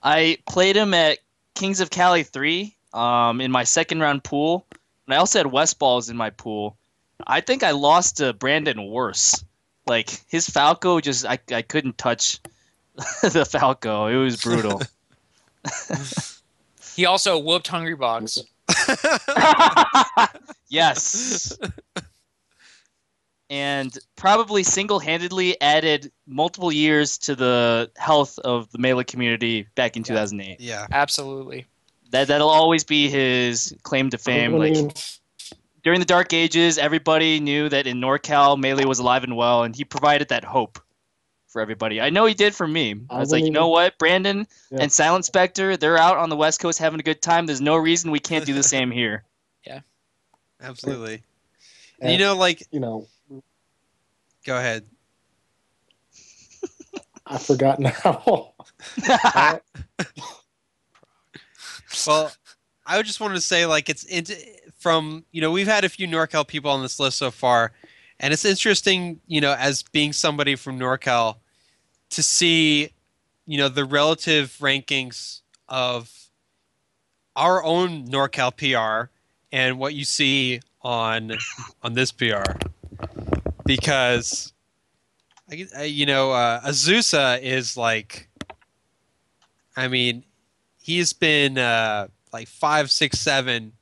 I played him at Kings of Cali 3 in my second round pool. And I also had West Balls in my pool. I think I lost to Brandon worse. Like his Falco I couldn't touch the Falco. It was brutal. He also whooped Hungry Box. Yes. And probably single-handedly added multiple years to the health of the Melee community back in 2008. Yeah. Absolutely. That'll always be his claim to fame. Like, during the Dark Ages, everybody knew that in NorCal, Melee was alive and well, and he provided that hope for everybody. I know he did for me. I was like, you know what, Brandon and Silent Spectre, they're out on the West Coast having a good time. There's no reason we can't do the same here. Yeah. Absolutely. And, go ahead. I forgot now. Well, I just wanted to say, like, it's from, we've had a few NorCal people on this list so far, and it's interesting, as being somebody from NorCal, to see, the relative rankings of our own NorCal PR and what you see on this PR, because Azusa is like, I mean, he's been like 5, 6, 7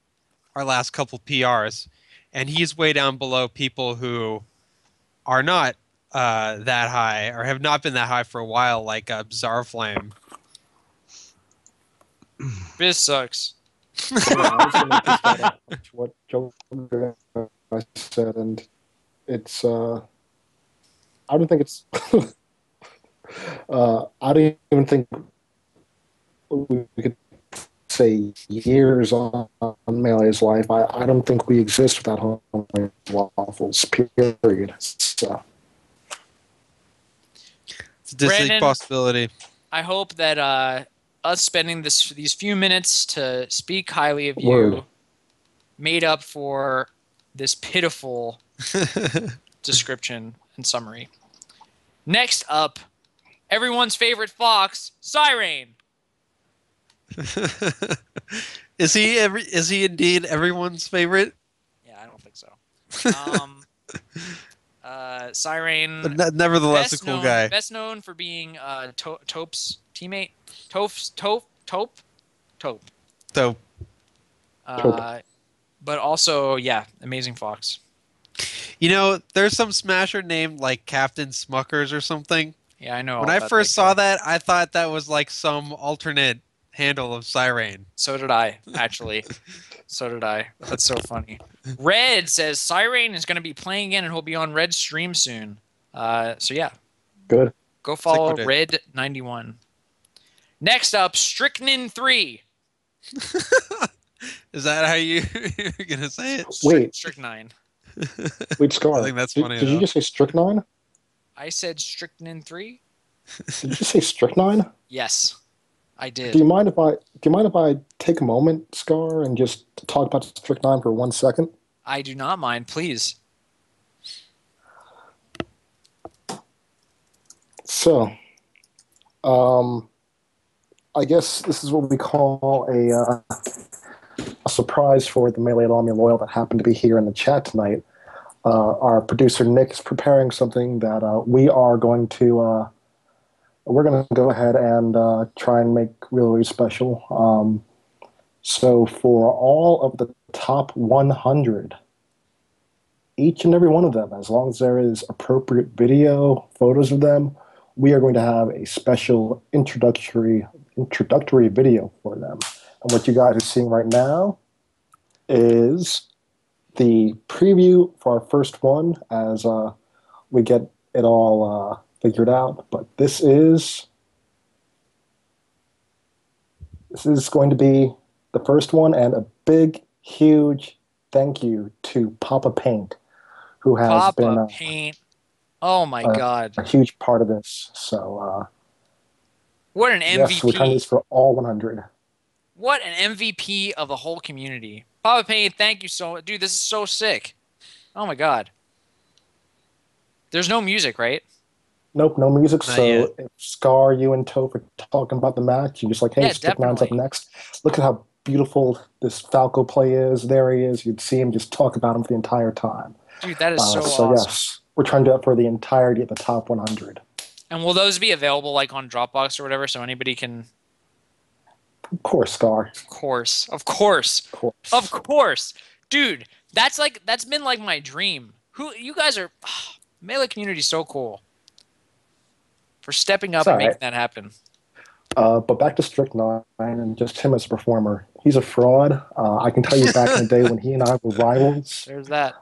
our last couple PRs, and he's way down below people who are not that high or have not been that high for a while, like Bizarreflame. This sucks. I was going to pick that up, what Joe said, and it's I don't think it's I don't even think we could say years on Melee's life. I don't think we exist without homemade waffles, period. So. It's a distinct Brandon, possibility. I hope that us spending these few minutes to speak highly of you Word. made up for this pitiful description and summary. Next up, everyone's favorite fox, Cyrane. Is he indeed everyone's favorite? Yeah, I don't think so. Cyrane, But nevertheless, a cool guy. Best known for being Tope's teammate. Tope. So, But also, yeah, amazing fox. There's some Smasher named like Captain Smuckers or something. Yeah, I know. When I first saw that, I thought that was like some alternate handle of Cyrane. So did I, actually. So did I. That's so funny. Red says Cyrane is going to be playing again and he'll be on Red's stream soon. So yeah. Good. Go follow Red91. Next up, Strychnine 3. Is that how you're going to say it? Wait. Strychnine. Wait, Scar. I think that's funny. Did you just say Strychnine? I said Strychnine 3? Did you just say Strychnine? Yes, I did. Do you mind if I take a moment, Scar, and just talk about Strychnine for 1 second? I do not mind, please. So, I guess this is what we call a surprise for the Melee Army Loyal that happened to be here in the chat tonight. Our producer Nick is preparing something that we're going to go ahead and try and make really, really special. So for all of the top 100, each and every one of them, as long as there is appropriate video, photos of them, we are going to have a special introductory video for them. And what you guys are seeing right now is the preview for our first one as we get it all figured out. But this is going to be the first one, and a big, huge thank you to Papa Paint, who has been Paint. Oh my God, a huge part of this. So what an MVP! Yes, we're trying this for all 100. What an MVP of the whole community. Papa Paint, thank you so much. Dude, this is so sick. Oh my God. There's no music, right? Nope, no music. Not so yet. if Scar, you and Toph are talking about the match, you're just like, hey, Yeah, Strychnine's up definitely. next. Look at how beautiful this Falco play is. There he is. You'd see him just talk about him for the entire time. Dude, that is so So awesome. yes, we're trying to do it for the entirety of the top 100. And will those be available like on Dropbox or whatever so anybody can... Of course, Scar. Of course. Dude, that's been like my dream. You guys are... Melee community is so cool. For stepping up It's and all making right. that happen. But back to Strict 9 and just him as a performer. He's a fraud. I can tell you back in the day when he and I were rivals, There's that.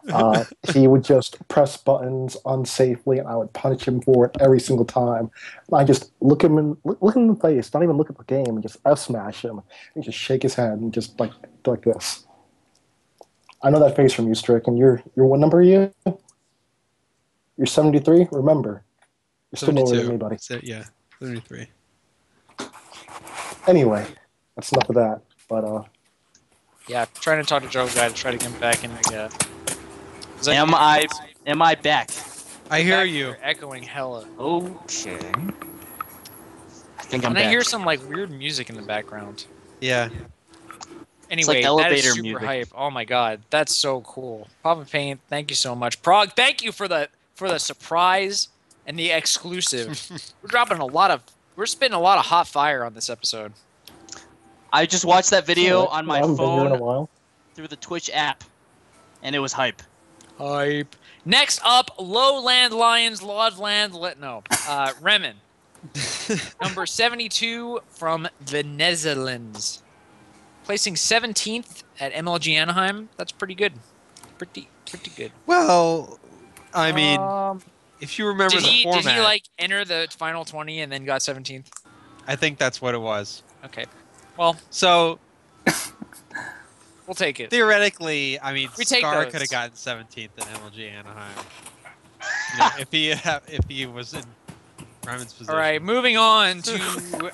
he would just press buttons unsafely, and I would punish him for it every single time. And I just look him in the face, not even look at the game, and just F smash him, and just shake his head and just like this. I know that face from you, Strick. And you're what number are you? You're 73. Remember, you're still lower than me, buddy. Yeah, 73. Anyway, that's enough of that. But Yeah, trying to talk to Joe Guy to try to get him back in again. Am I back? I hear you. You're echoing hella. Okay. I think I'm And back. I hear some like weird music in the background. Yeah. Anyway, like that elevator is super music. hype. Oh my god, that's so cool. Pop and Paint, thank you so much. Prague, thank you for the surprise and the exclusive. We're spitting a lot of hot fire on this episode. I just watched that video alright. on my I haven't been here in a phone while. through the Twitch app, and it was hype. Hype. Next up, Lowland Lions, Remen. Number 72 from the Netherlands. Placing 17th at MLG Anaheim. That's pretty good. Pretty good. Well, I mean, if you remember the format, did he like enter the final 20 and then got 17th? I think that's what it was. Okay. Well, So we'll take it. theoretically, I mean, We take Scar those. could have gotten 17th in MLG Anaheim. You know, if he was in Ryman's position. All right, moving on to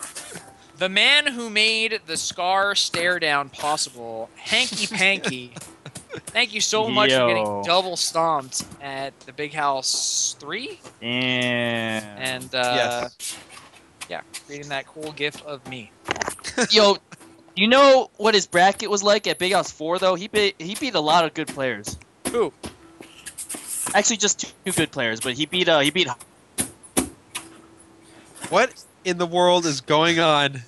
the man who made the Scar stare down possible, Hanky Panky. Thank you so much for getting Yo. double stomped at the Big House 3. And And, Yes. yeah, creating that cool gif of me. yo, you know what his bracket was like at Big House 4 though? He beat a lot of good players. Who? Actually, just two good players, but he beat What in the world is going on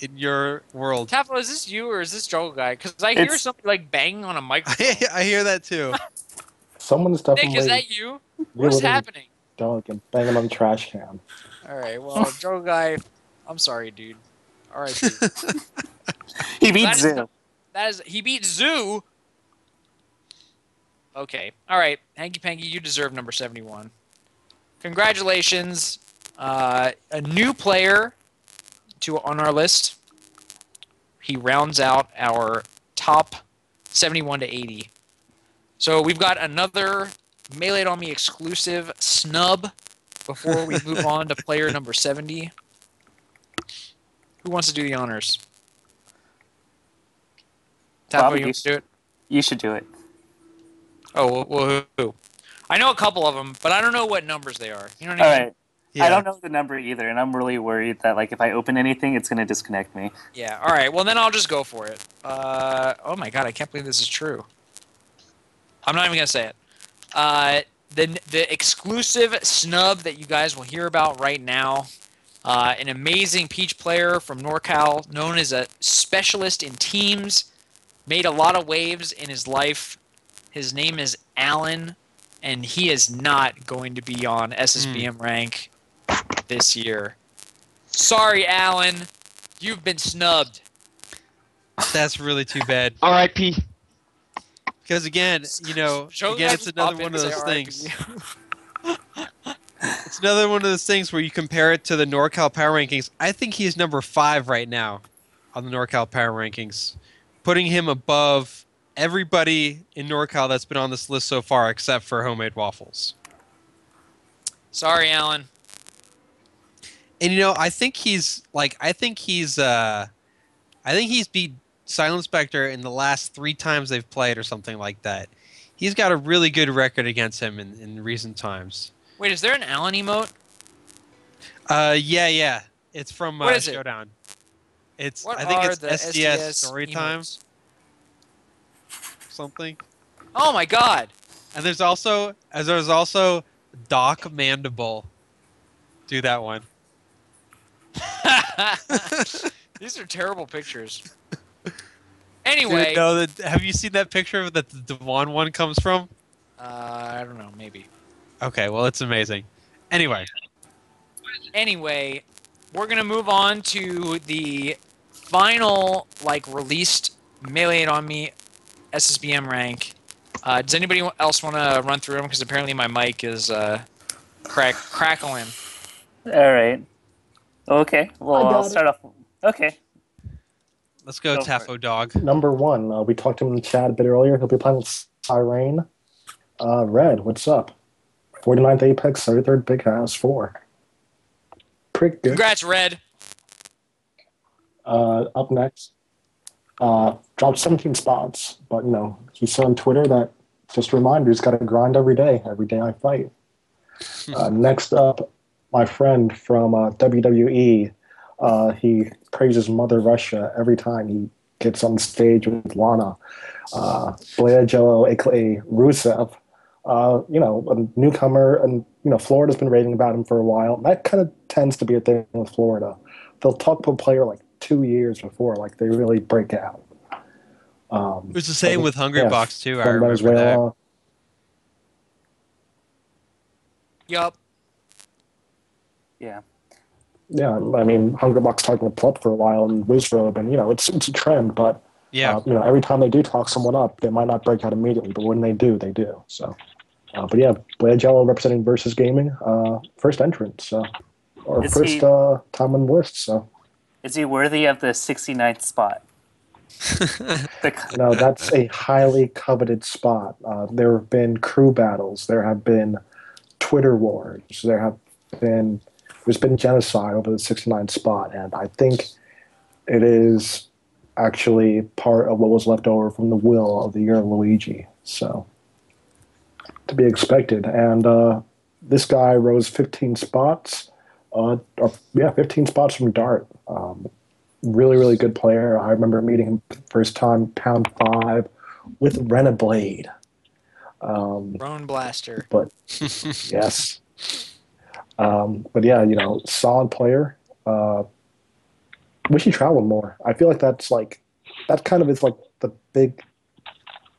in your world? Taflo, is this you or is this Joel Guy? Because I hear It's- something like banging on a microphone. I hear that too. Someone's definitely Nick, is that you? You're What's living- happening? dog and banging on the trash can. All right, well, Joel Guy, I'm sorry, dude. All right, dude. He beat That is Zoo. He beat Zoo. Okay. All right. Hanky Panky, you deserve number 71. Congratulations. A new player on our list. He rounds out our top 71 to 80. So we've got another Melee on Me exclusive snub before we move on to player number 70. Who wants to do the honors? Tapo, Bob, you want to do it? You should do it. Oh, well, who? I know a couple of them, but I don't know what numbers they are. You know what All I mean? right. Yeah. I don't know the number either, and I'm really worried that like if I open anything, it's gonna disconnect me. Yeah. All right. Well, then I'll just go for it. Oh my god, I can't believe this is true. I'm not even gonna say it. The exclusive snub that you guys will hear about right now. An amazing Peach player from NorCal, known as a specialist in teams, made a lot of waves in his life. His name is Alan, and he is not going to be on SSBM rank this year. Sorry, Alan. You've been snubbed. That's really too bad. R.I.P. Because again, you know, Show again, guys it's just another pop in one of and those say things. RIP. It's another one of those things where you compare it to the NorCal Power Rankings. I think he's number 5 right now on the NorCal Power Rankings, putting him above everybody in NorCal that's been on this list so far, except for Homemade Waffles. Sorry, Alan. And you know, I think he's beat Silent Spectre in the last 3 times they've played or something like that. He's got a really good record against him in recent times. Wait, is there an Alan emote? Yeah. It's from What is it? Showdown. It's What I think are it's the SDS Story Time emotes? something. Oh my god. And there's also Doc Mandible. Do that one. These are terrible pictures. Anyway, Dude, no, have you seen that picture that the Devon one comes from? I don't know, maybe. Okay, well, it's amazing. Anyway, Anyway, we're gonna move on to the final released Melee on Me SSBM rank. Does anybody else want to run through them? Because apparently my mic is crackling. All right. Okay. Well, I'll got start off. Okay. Let's go, Go for Tafo Dog. Number 1, we talked to him in the chat a bit earlier. He'll be playing with Siren. Red, what's up? 49th Apex, 33rd Big House 4. Pretty good. Congrats, Red. Up next, dropped 17 spots, but he said on Twitter that just a reminder, he's got to grind every day I fight. Next up, my friend from WWE, he praises Mother Russia every time he gets on stage with Lana. Blair Jello, aka Rusev, a newcomer, and Florida's been raving about him for a while. That kind of tends to be a thing with Florida. They'll talk to a player 2 years before they really break out. It was the same with Hungry Box too. I from remember Venezuela. Yup. Yeah. Yeah, I mean, Hungrybox talking to Plup for a while and Wizrobe, and it's a trend. But yeah, every time they do talk someone up, they might not break out immediately, but when they do, they do. So, but yeah, Blade Jello representing Versus Gaming, first entrance, or first time on the list. So, is he worthy of the 69th spot? That's a highly coveted spot. There have been crew battles. There have been Twitter wars. There's been genocide over the 69th spot, and I think it is actually part of what was left over from the will of the year of Luigi. So, to be expected. And this guy rose 15 spots. 15 spots from Dart. Really, really good player. I remember meeting him first time, Pound 5, with Renablade. Bone Blaster. But, yes. But yeah, solid player. Wish he traveled more. I feel like that kind of is the big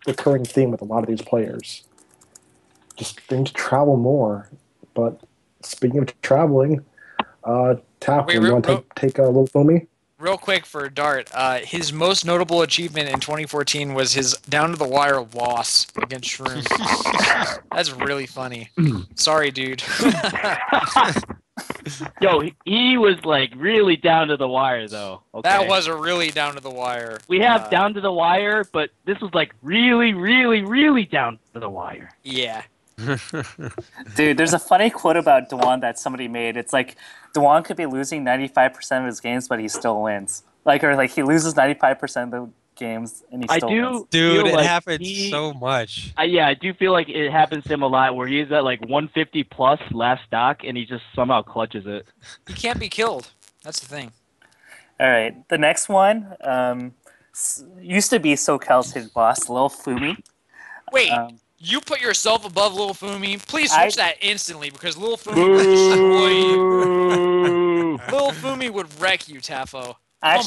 recurring theme with a lot of these players. Just they need to travel more. But speaking of traveling, Tap, you want to take a little Fumi? Real quick for Dart, his most notable achievement in 2014 was his down-to-the-wire loss against Shroom. That's really funny. Sorry, dude. Yo, he was really down to the wire, though. Okay? That was a really down-to-the-wire. We have down to the wire, but this was really, really, really down to the wire. Yeah. Dude, there's a funny quote about Dwan that somebody made. It's Dwan could be losing 95% of his games, but he still wins. He loses 95% of the games, and he still wins. Dude, it happens so much. Yeah, I do feel like it happens to him a lot, where he's at 150 plus last stock, and he just somehow clutches it. He can't be killed. That's the thing. All right, the next one used to be SoCal's hit boss, Lil Fumi. Wait. You put yourself above Lil Fumi. Please switch that instantly, because Lil Fumi would destroy you. Lil Fumi would wreck you, Tafo. I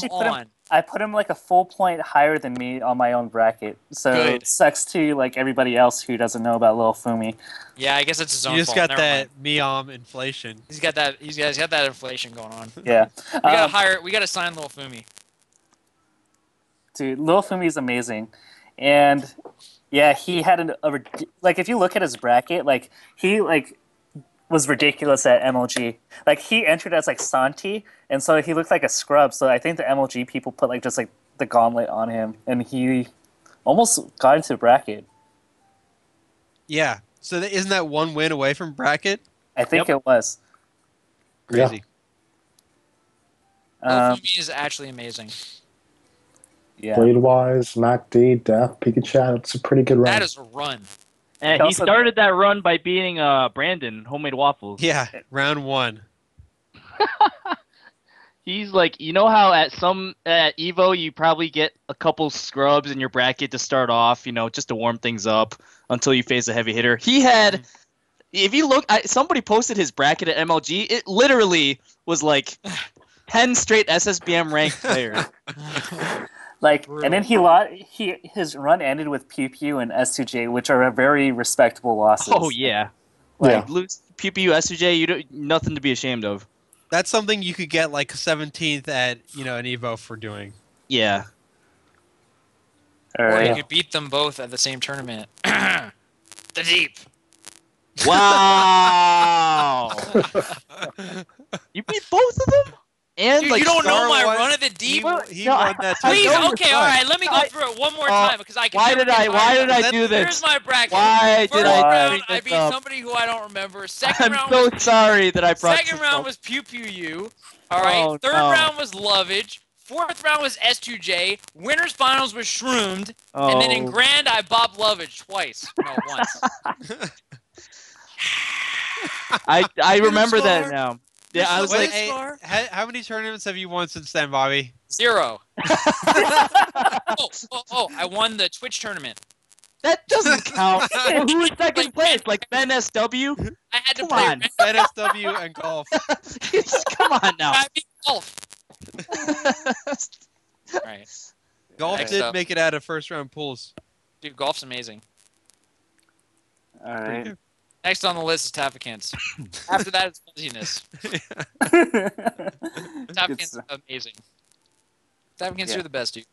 put him a full point higher than me on my own bracket. So it sucks to everybody else who doesn't know about Lil Fumi. Yeah, I guess it's his own fault. You just got that MIOM inflation. He's got that inflation going on. Yeah. We gotta sign Lil Fumi. Dude, Lil Fumi is amazing. And yeah, he had if you look at his bracket, he was ridiculous at MLG. He entered as Santi, and so he looked like a scrub. So I think the MLG people put the gauntlet on him, and he almost got into the bracket. Yeah. So isn't that one win away from bracket? I think it was. Crazy. Lil Fumi is actually amazing. Yeah. Blade-wise, MacD, Death, Pikachu, it's a pretty good run. That is a run. And he started that run by beating Brandon, Homemade Waffles. Yeah, round 1. He's how at Evo you probably get a couple scrubs in your bracket to start off, just to warm things up until you face a heavy hitter. He had, if you look, somebody posted his bracket at MLG. It literally was 10 straight SSBM ranked players. And then his run ended with Pew Pew and S2J, which are very respectable losses. Oh yeah, lose Pew Pew S2J, nothing to be ashamed of. That's something you could get like 17th at an Evo for doing. Yeah. All Or you right. could beat them both at the same tournament. The Deep. Wow. You beat both of them? And Dude, like you don't know Star my won- run at the Deep? He No, won that I Please, know tournament. okay, you're all right. right. Let me go through it one more Uh, time because I can Why never did get I? tired Why of did it. I do Here's this? my bracket. Why did First I round, bring I this beat up? somebody who I don't remember. Second I'm round so was sorry that I brought Second this round up. was Pew Pew You. All right. Oh, Third no. round was Lovage. Fourth round was S2J. Winners finals was Shroomed. And then in Oh. Grand, I bopped Lovage twice. No, once. I remember that Scar. now. You're Yeah, I so was good, like, Hey, Scar. how many tournaments have you won since then, Bobby? 0. I won the Twitch tournament. that doesn't count. Well, who was second place? Like Ben SW? I had to Come play on. NSW and golf. Come on now. I beat golf. All right. Golf Next did up. make it out of first round pools. Dude, golf's amazing. All right. Next on the list is Tafficants. After that, it's fuzziness. Good Tafficants stuff. is amazing. Tafficants Yeah. are the best, dude.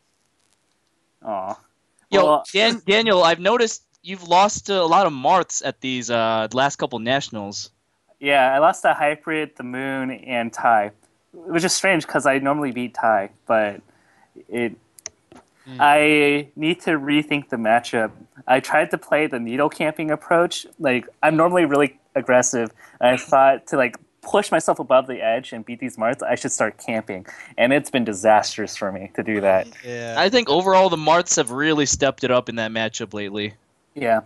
Aw. Yo, Well, Daniel, I've noticed you've lost to a lot of Marths at these last couple nationals. yeah, I lost to Hybrid, the Moon, and Ty, which is strange because I normally beat Ty, but I need to rethink the matchup. I tried to play the needle camping approach. Like, I'm normally really aggressive. And I thought to push myself above the edge and beat these Marths, I should start camping. And it's been disastrous for me to do that. Yeah. I think overall the Marths have really stepped it up in that matchup lately. Yeah.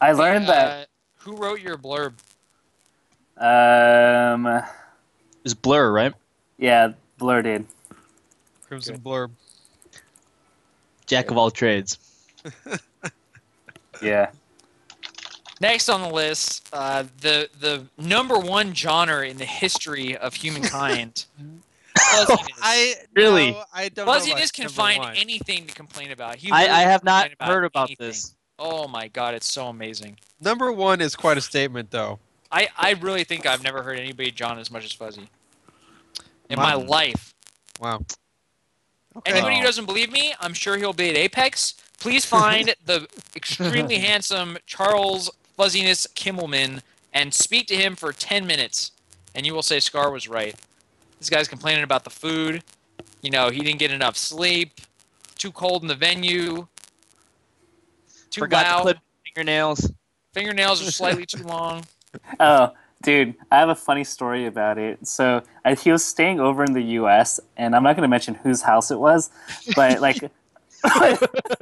I learned that. Who wrote your blurb? It's Blur, right? Yeah, Blur did. Crimson Blurb. Jack of all trades. Yeah. Next on the list, the number one genre in the history of humankind. Fuzziness. Really? No, I don't know. Fuzziness about can number find one. anything to complain about. He I literally have can not complain heard about anything. this. Oh my god, it's so amazing. Number one is quite a statement, though. I really think I've never heard anybody John as much as Fuzzy. In my Wow. life. Wow. Okay. Anybody who doesn't believe me, I'm sure he'll be at Apex. Please find the extremely handsome Charles Fuzziness Kimmelman and speak to him for 10 minutes, and you will say Scar was right. This guy's complaining about the food. You know, he didn't get enough sleep. Too cold in the venue. Too Forgot loud. to clip fingernails. Fingernails are slightly too long. Oh, dude, I have a funny story about it. So he was staying over in the U.S., and I'm not going to mention whose house it was, but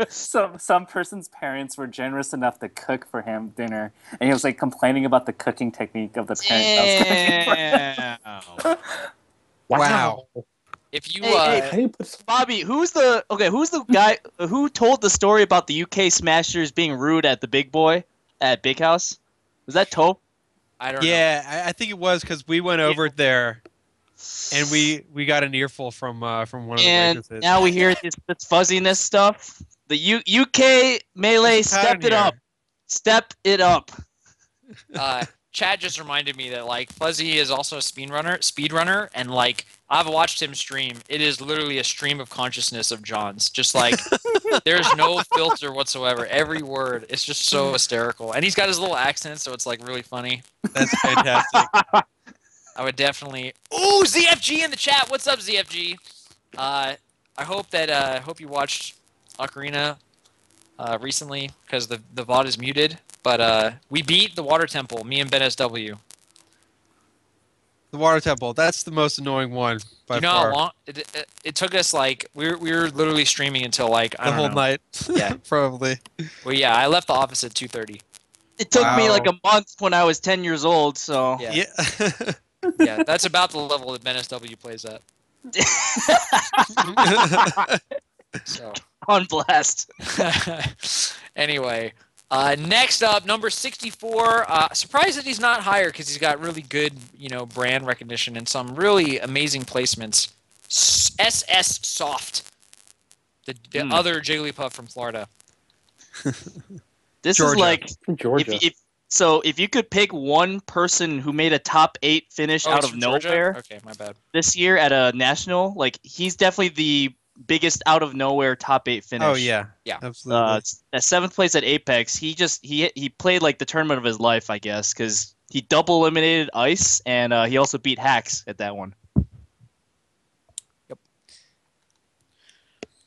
some person's parents were generous enough to cook for him dinner, and he was complaining about the cooking technique of the parents that was cooking for him. Wow. If you Hey, How do you put Bobby, who's the guy who told the story about the UK Smashers being rude at the Big Boy at Big House? Was that Toe? I don't know. Yeah, I think it was because we went over there, and we got an earful from one of the And waitresses. now we hear this fuzziness stuff. The UK Melee There's a pattern stepped it here. up. Step it up. Chad just reminded me that Fuzzy is also a speedrunner, and I've watched him stream. It is literally a stream of consciousness of John's. Just there's no filter whatsoever. Every word, it's just so hysterical, and he's got his little accent, so it's really funny. That's fantastic. I would definitely. Ooh, ZFG in the chat. What's up, ZFG? I hope you watched Ocarina recently because the VOD is muted. But we beat the Water Temple, me and Ben SW. The Water Temple. That's the most annoying one by You know far. how long it took us? We were literally streaming until I The don't whole know. night. Yeah. Probably. Well, yeah, I left the office at 2:30. It took me Wow. like a month when I was 10 years old, so Yeah. Yeah. Yeah, that's about the level that Ben SW plays at. So on blast. anyway, next up, number 64. Surprised that he's not higher because he's got really good, brand recognition and some really amazing placements. SS Soft, the other Jigglypuff from Florida. This Georgia. is like Georgia? So if you could pick one person who made a top 8 finish Oh, out he's of from Georgia? nowhere Okay, my bad. this year at a national, like he's definitely the biggest out of nowhere top 8 finish. Oh yeah, Yeah. absolutely. At 7th place at Apex, he played like the tournament of his life, I guess, because he double eliminated Ice and he also beat Hacks at that one.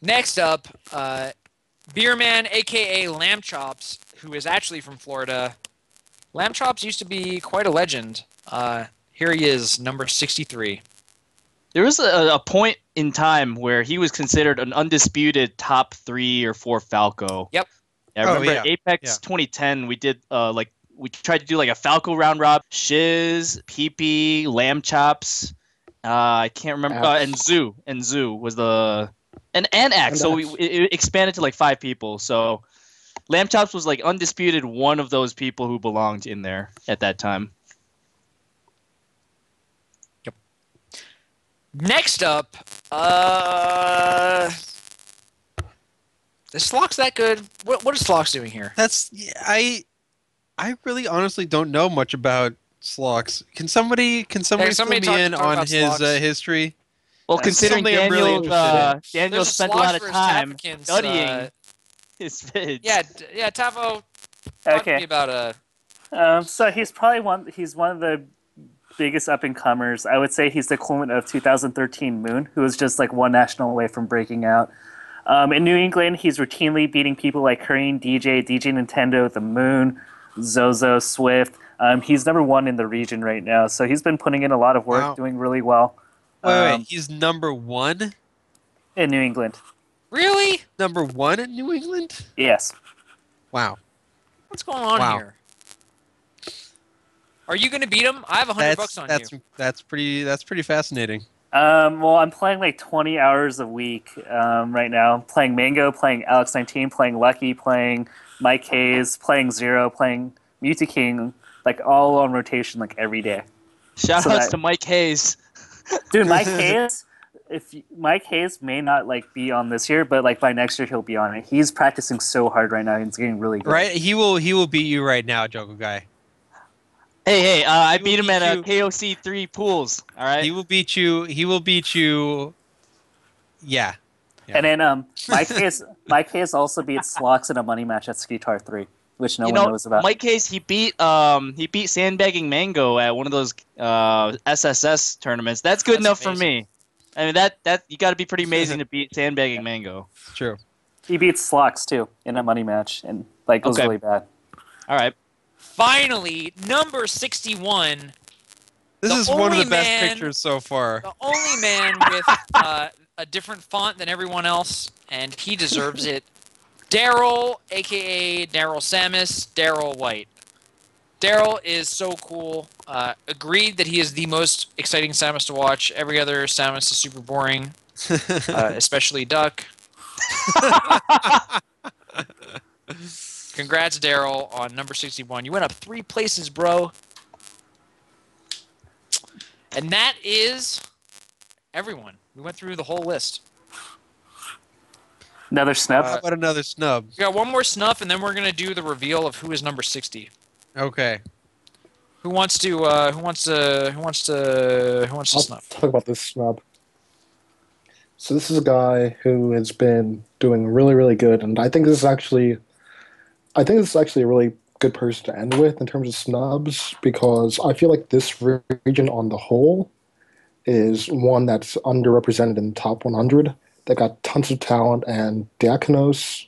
Next up, Beerman, a.k.a. Lamb Chops, who is actually from Florida. Lamb Chops used to be quite a legend. Here he is, number 63. There was a point in time where he was considered an undisputed top 3 or 4 Falco. Yep. I remember at Apex 2010, we did we tried to do like a Falco round rob. Shiz, PP, Lamb Chops, I can't remember, and Zoo was the and Axe. So it expanded to like 5 people. So Lamb Chops was like undisputed one of those people who belonged in there at that time. Yep. Next up, is Slox that good? What is Slox doing here? I really honestly don't know much about Slox. Can somebody fill me in talk on about his Slox? history? Well, That's considering something I'm really Daniel There's spent a Slox lot of versus time Tapikins, studying his vids. Yeah, Tavo, talk to me about So he's he's one of the biggest up and comers. I would say he's the equivalent of 2013 Moon, who was just like one national away from breaking out. In New England, he's routinely beating people like Hurricane DJ Nintendo, The Moon, Zozo, Swift. He's number 1 in the region right now, so he's been putting in a lot of work, doing really well. Wait, he's number 1 in New England. Really? Number 1 in New England? Yes. Wow. What's going on here? Are you going to beat him? I have $100 on you. That's pretty fascinating. Well, I'm playing like 20 hours a week right now. I'm playing Mango, playing Alex19, playing Lucky, playing Mike Hayes, playing Zero, playing Muti King, like all on rotation, like every day. Shoutouts to Mike Hayes. Dude, Mike Hayes. Mike Hayes may not like be on this year, but like by next year he'll be on it. He's practicing so hard right now. He's getting really good. Right, he will beat you right now, Jogo Guy. Hey, I beat him at KOC 3 pools. All right. He will beat you. Yeah. And then Mike Hayes also beat Slox in a money match at Skitar 3, which no one knows about. Mike Hayes, he beat Sandbagging Mango at one of those SSS tournaments. That's good enough for me. I mean that you got to be pretty amazing to beat Sandbagging Mango. True. He beats Slox too in a money match, and like goes really bad. All right. Finally, number 61. This is one of the best pictures so far. The only man with a different font than everyone else, and he deserves it. Daryl, a.k.a. Daryl Samus, Daryl White. Daryl is so cool. Agreed that he is the most exciting Samus to watch. Every other Samus is super boring, especially Duck. Congrats, Daryl, on number 61. You went up 3 places, bro. And that is everyone. We went through the whole list. Another snub? How about another snub? We got one more snuff, and then we're gonna do the reveal of who is number 60. Okay. Who wants to snuff? Talk about this snub. So this is a guy who has been doing really, really good, and I think this is actually a really good person to end with in terms of snubs, because I feel like this region on the whole is one that's underrepresented in the top 100. They got tons of talent, and Diakonos,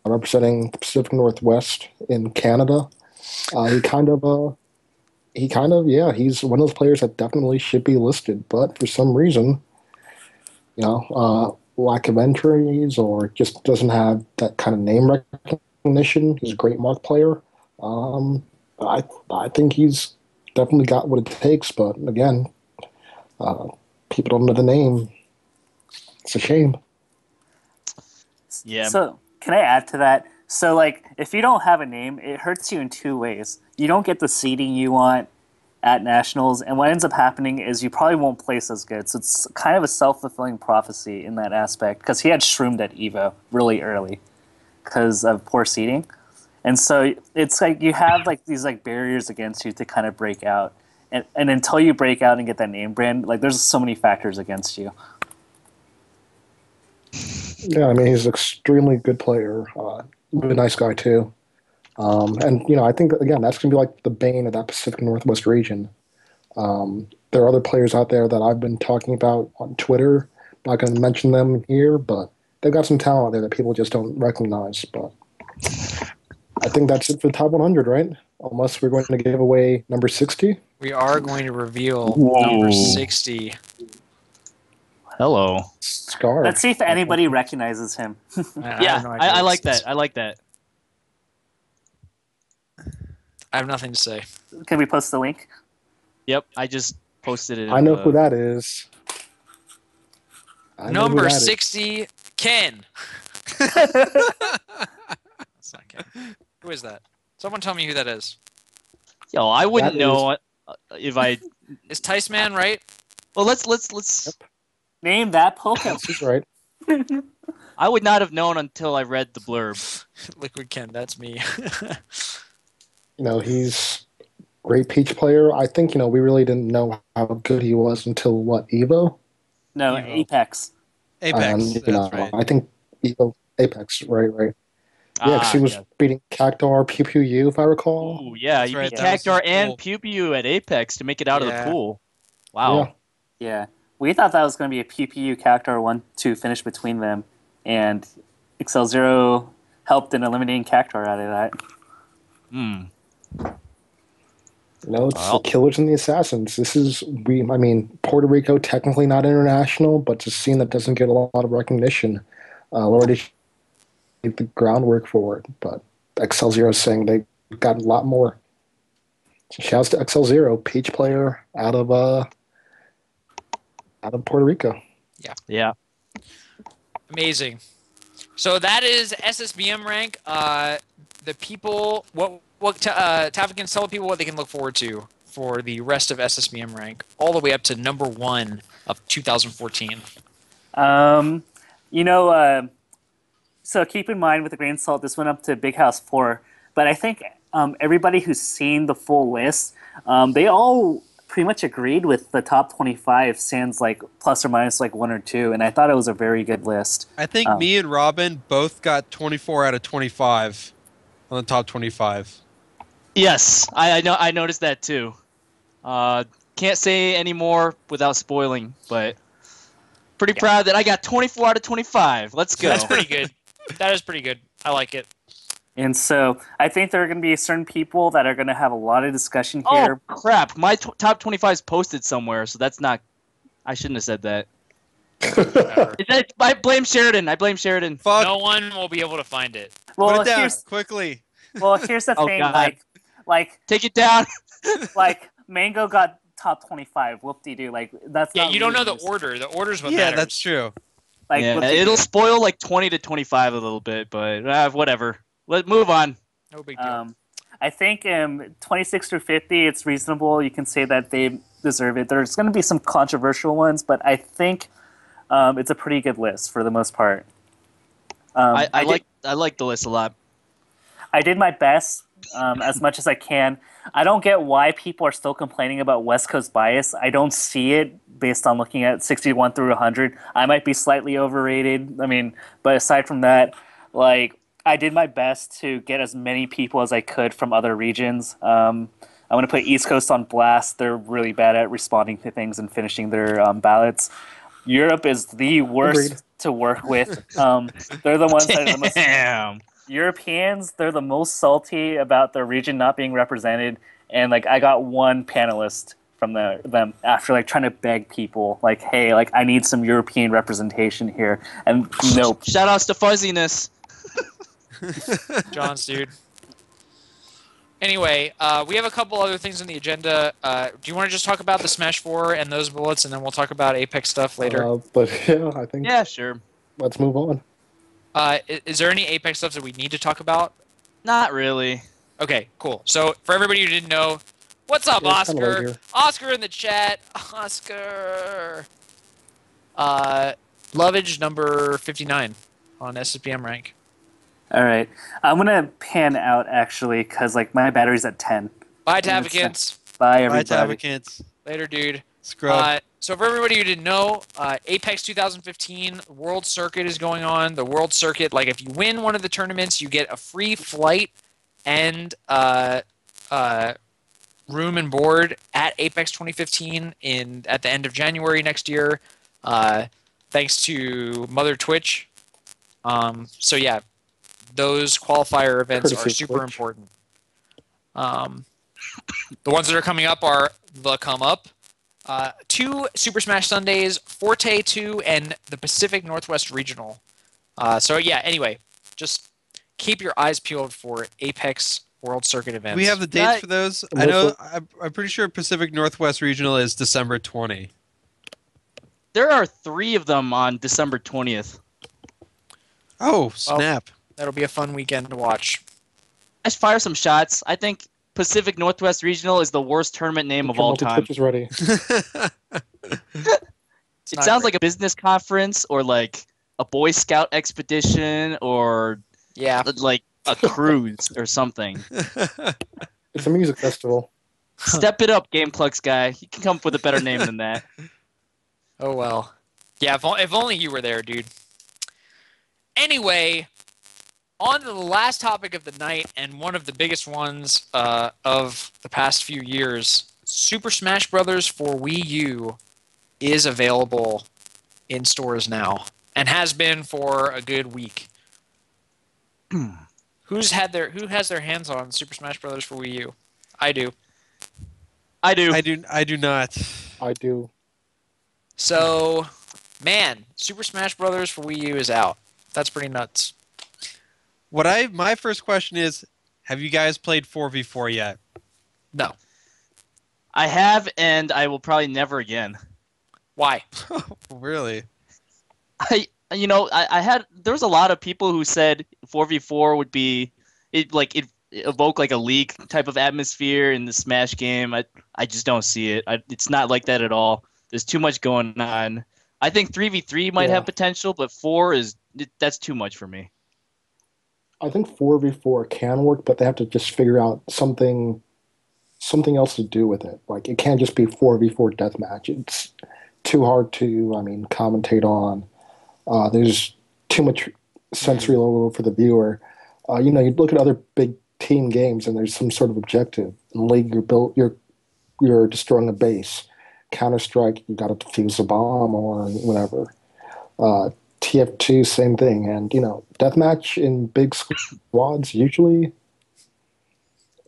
representing the Pacific Northwest in Canada, he's one of those players that definitely should be listed, but for some reason, lack of entries or just doesn't have that kind of name recognition. He's a great mark player. I think he's definitely got what it takes, but again, people don't know the name. It's a shame. Yeah. So, can I add to that? So, like, if you don't have a name, it hurts you in 2 ways. You don't get the seeding you want at nationals, and what ends up happening is you probably won't place as good. So it's kind of a self-fulfilling prophecy in that aspect, because he had shroomed at Evo really early because of poor seeding. And so it's like you have like these like barriers against you to kind of break out. And until you break out and get that name brand, like there's so many factors against you. Yeah, I mean, he's an extremely good player. Really nice guy, too. And, I think, again, that's going to be like the bane of that Pacific Northwest region. There are other players out there that I've been talking about on Twitter. Not going to mention them here, but they've got some talent there that people just don't recognize. But I think that's it for the top 100, right? Unless we're going to give away number 60. We are going to reveal Whoa. number 60. Hello. Scar. Let's see if anybody recognizes him. I Yeah, have no idea I what like this is. that. I like that. I have nothing to say. Can we post the link? Yep, I just posted it. I know who that is. I know who Number that is. 60, Ken. That's not Ken. Who is that? Someone tell me who that is. Yo, I wouldn't That know if I. Is Tice Man right? Well, let's. Name that Pokemon. She's right. I would not have known until I read the blurb. Liquid Ken, that's me. He's a great Peach player. I think, we really didn't know how good he was until, Evo? No, Evo. Apex. Apex. That's right. I think Evo, Apex, right. Yeah, because he was beating Cactuar, Pew Pew U, if I recall. Ooh, yeah, That's you right, beat that was Cactuar his and pool. Pew Pew at Apex to make it out of Yeah. the pool. Wow. Yeah. We thought that was going to be a PPU Cactuar 1-2 finish between them, and Excel Zero helped in eliminating Cactuar out of that. Hmm. It's Well. the Killers and the Assassins. Puerto Rico, technically not international, but it's a scene that doesn't get a lot of recognition. Already laid the groundwork for it, but Excel Zero is saying they've got a lot more. So shouts to Excel Zero, Peach player out of Puerto Rico. Yeah. Amazing. So that is SSBM rank. The people, Taff can tell people what they can look forward to for the rest of SSBM rank, all the way up to number 1 of 2014. So keep in mind with a grain of salt, this went up to Big House 4, but I think everybody who's seen the full list, they all pretty much agreed with the top 25 sans like plus or minus like 1 or 2, and I thought it was a very good list. I think me and Robin both got 24 out of 25 on the top 25. Yes, I know. I noticed that too. Can't say any more without spoiling, but pretty proud that I got 24 out of 25. Let's go. That's pretty good. That is pretty good. I like it. And so I think there are going to be certain people that are going to have a lot of discussion Oh here. crap! My top 25 is posted somewhere, so that's not. I shouldn't have said that. Whatever. I blame Sheridan. I blame Sheridan. Fuck. No one will be able to find it. Well, Put it down here's quickly. here's the Oh, thing. God. Like Take it down. Mango got top 25. Whoop-de-doo. Like that's Yeah, not you don't know the losers. order. The order's what Yeah, matters. that's true. Like Yeah, whoop-de-doo. it'll spoil like 20 to 25 a little bit, but whatever. Let's move on. No big deal. I think 26 through 50, it's reasonable. You can say that they deserve it. There's going to be some controversial ones, but I think it's a pretty good list for the most part. I did- like the list a lot. I did my best as much as I can. I don't get why people are still complaining about West Coast bias. I don't see it based on looking at 61 through 100. I might be slightly overrated. But aside from that, I did my best to get as many people as I could from other regions. I'm going to put East Coast on blast. They're really bad at responding to things and finishing their ballots. Europe is the worst Agreed. to work with. They're the ones that are the most... Damn. Europeans, they're the most salty about their region not being represented, and I got one panelist from them after trying to beg people hey, I need some European representation here, and nope. Shout outs to fuzziness. John's dude. Anyway, we have a couple other things on the agenda. Do you want to just talk about the Smash 4 and those bullets, and then we'll talk about Apex stuff later? But yeah, I think Yeah, sure. let's move on. Is there any Apex stuff that we need to talk about? Not really. Okay, cool. So for everybody who didn't know, what's up, Yeah, it's kinda late Oscar? here. Oscar in the chat. Oscar. Lovage number 59 on SSBM rank. All right. I'm gonna pan out actually because like my battery's at 10. Bye, It's- Tabakins. Bye Bye, everybody. Tabakins. Later, dude. Scrub. So for everybody who didn't know, Apex 2015 World Circuit is going on. The World Circuit, like if you win one of the tournaments, you get a free flight and room and board at Apex 2015 at the end of January next year, thanks to Mother Twitch. So yeah, those qualifier events Courtesy are of super Twitch. important. The ones that are coming up are the Come Up, 2 Super Smash Sundays, Forte 2, and the Pacific Northwest Regional. So yeah, anyway, just keep your eyes peeled for Apex World Circuit events. We have the dates for those. I know. I'm pretty sure Pacific Northwest Regional is December 20. There are 3 of them on December 20th. Oh, snap. That'll be a fun weekend to watch. Let's fire some shots. I think Pacific Northwest Regional is the worst tournament name of all time. Twitch is ready. It sounds like a business conference or like a Boy Scout expedition or Yeah. like a cruise or something. It's a music festival. Step it up, GamePlux guy. You can come up with a better name than that. Oh well. Yeah, if only you were there, dude. Anyway, on to the last topic of the night and one of the biggest ones of the past few years. Super Smash Bros. For Wii U is available in stores now and has been for a good week. Who has their hands on Super Smash Bros. For Wii U? I do. I do. I do not. I do. So, man, Super Smash Bros. For Wii U is out. That's pretty nuts. My first question is, have you guys played 4v4 yet? No. I have, and I will probably never again. Why? Really? I there was a lot of people who said 4v4 would be it evoke like a league type of atmosphere in the Smash game. I just don't see it. It's not like that at all. There's too much going on. I think 3v3 might have potential, but 4 that's too much for me. I think 4v4 can work, but they have to just figure out something else to do with it. Like, it can't just be 4v4 deathmatch. It's too hard to, commentate on. There's too much sensory overload for the viewer. You look at other big team games, and there's some sort of objective. In League, you're destroying a base. Counter-Strike, you got to defuse a bomb or whatever. TF2, same thing. And, deathmatch in big squads, usually,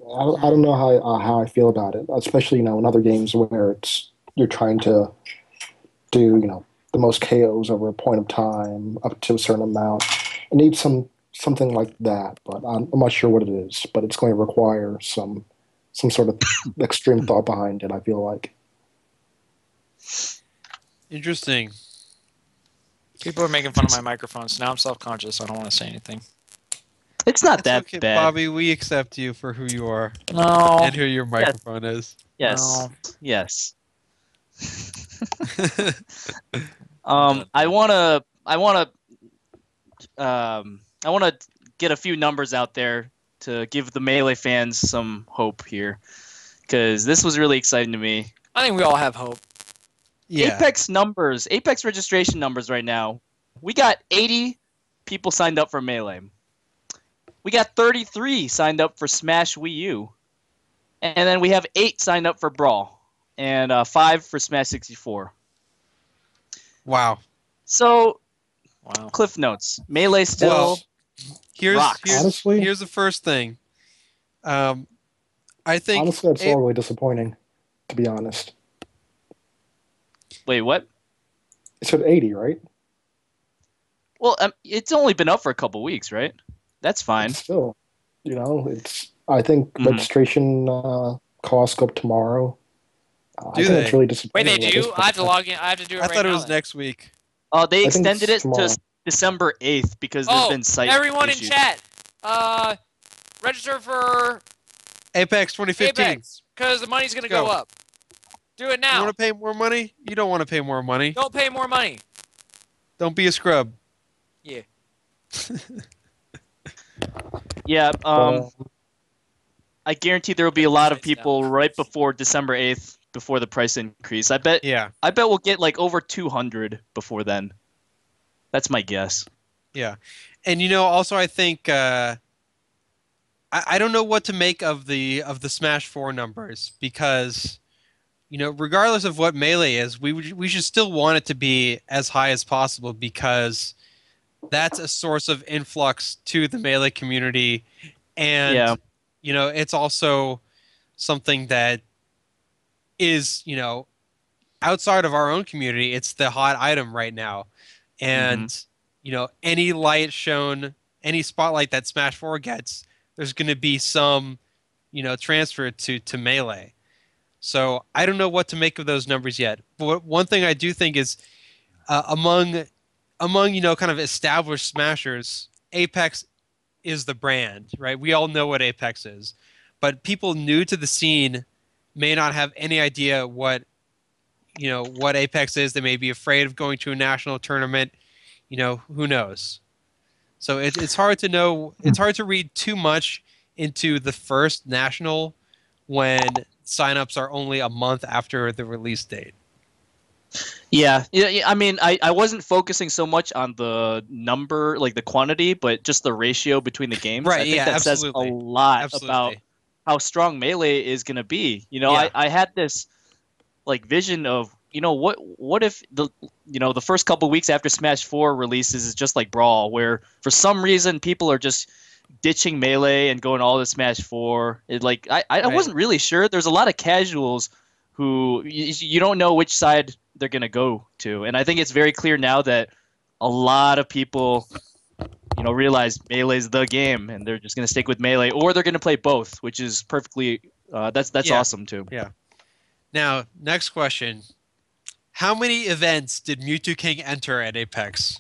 I don't know how I feel about it, especially, in other games where you're trying to do, the most KOs over a point of time up to a certain amount. It needs something like that, but I'm not sure what it is. But it's going to require some sort of extreme thought behind it, I feel like. Interesting. People are making fun of my microphone, so now I'm self-conscious. I don't want to say anything. It's not that Okay, bad. Bobby, we accept you for who you are No. and who your microphone is. Yes. No. Yes. I wanna get a few numbers out there to give the Melee fans some hope here, because this was really exciting to me. I think we all have hope. Yeah. Apex registration numbers right now. We got 80 people signed up for Melee. We got 33 signed up for Smash Wii U. And then we have 8 signed up for Brawl. And 5 for Smash 64. Wow. So, Wow. Cliff Notes. Melee still Well, rocks. Honestly? Here's the first thing. I think Honestly, that's all really disappointing, to be honest. Wait, what? It said 80, right? Well, it's only been up for a couple weeks, right? That's fine. But still, I think registration costs go up tomorrow. I think they? it's really Wait, disappointing. they do? I have to log in. I have to do it I right thought it now was then. next week. They I think extended it's it tomorrow. to December 8th because there's been site everyone issues. in chat, register for Apex 2015. Apex, because the money's going to Go. go up. Do it You now. want to pay more money? You don't want to pay more money. Don't pay more money. Don't be a scrub. Yeah. Yeah. But, I guarantee there will be a lot of people right before December 8th, before the price increase. I bet we'll get like over 200 before then. That's my guess. Yeah. And also I think I don't know what to make of the Smash 4 numbers because regardless of what Melee is, we should still want it to be as high as possible because that's a source of influx to the Melee community, and it's also something that is outside of our own community. It's the hot item right now, and any light shown, any spotlight that Smash 4 gets, there's going to be some transfer to Melee. So I don't know what to make of those numbers yet. But one thing I do think is among kind of established smashers, Apex is the brand, right? We all know what Apex is, but people new to the scene may not have any idea what Apex is. They may be afraid of going to a national tournament. Who knows? So it's hard to know. It's hard to read too much into the first national when signups are only a month after the release date. Yeah. I mean, I wasn't focusing so much on the number, like the quantity, but just the ratio between the games. Right. I think that says a lot about how strong Melee is going to be. I had this like vision of what if the first couple weeks after Smash 4 releases is just like Brawl, where for some reason people are just ditching Melee and going all to Smash 4. I wasn't really sure. There's a lot of casuals who you don't know which side they're going to go to. And I think it's very clear now that a lot of people realize Melee's the game and they're just going to stick with Melee, or they're going to play both, which is perfectly that's awesome too. Yeah. Now, next question. How many events did Mewtwo King enter at Apex?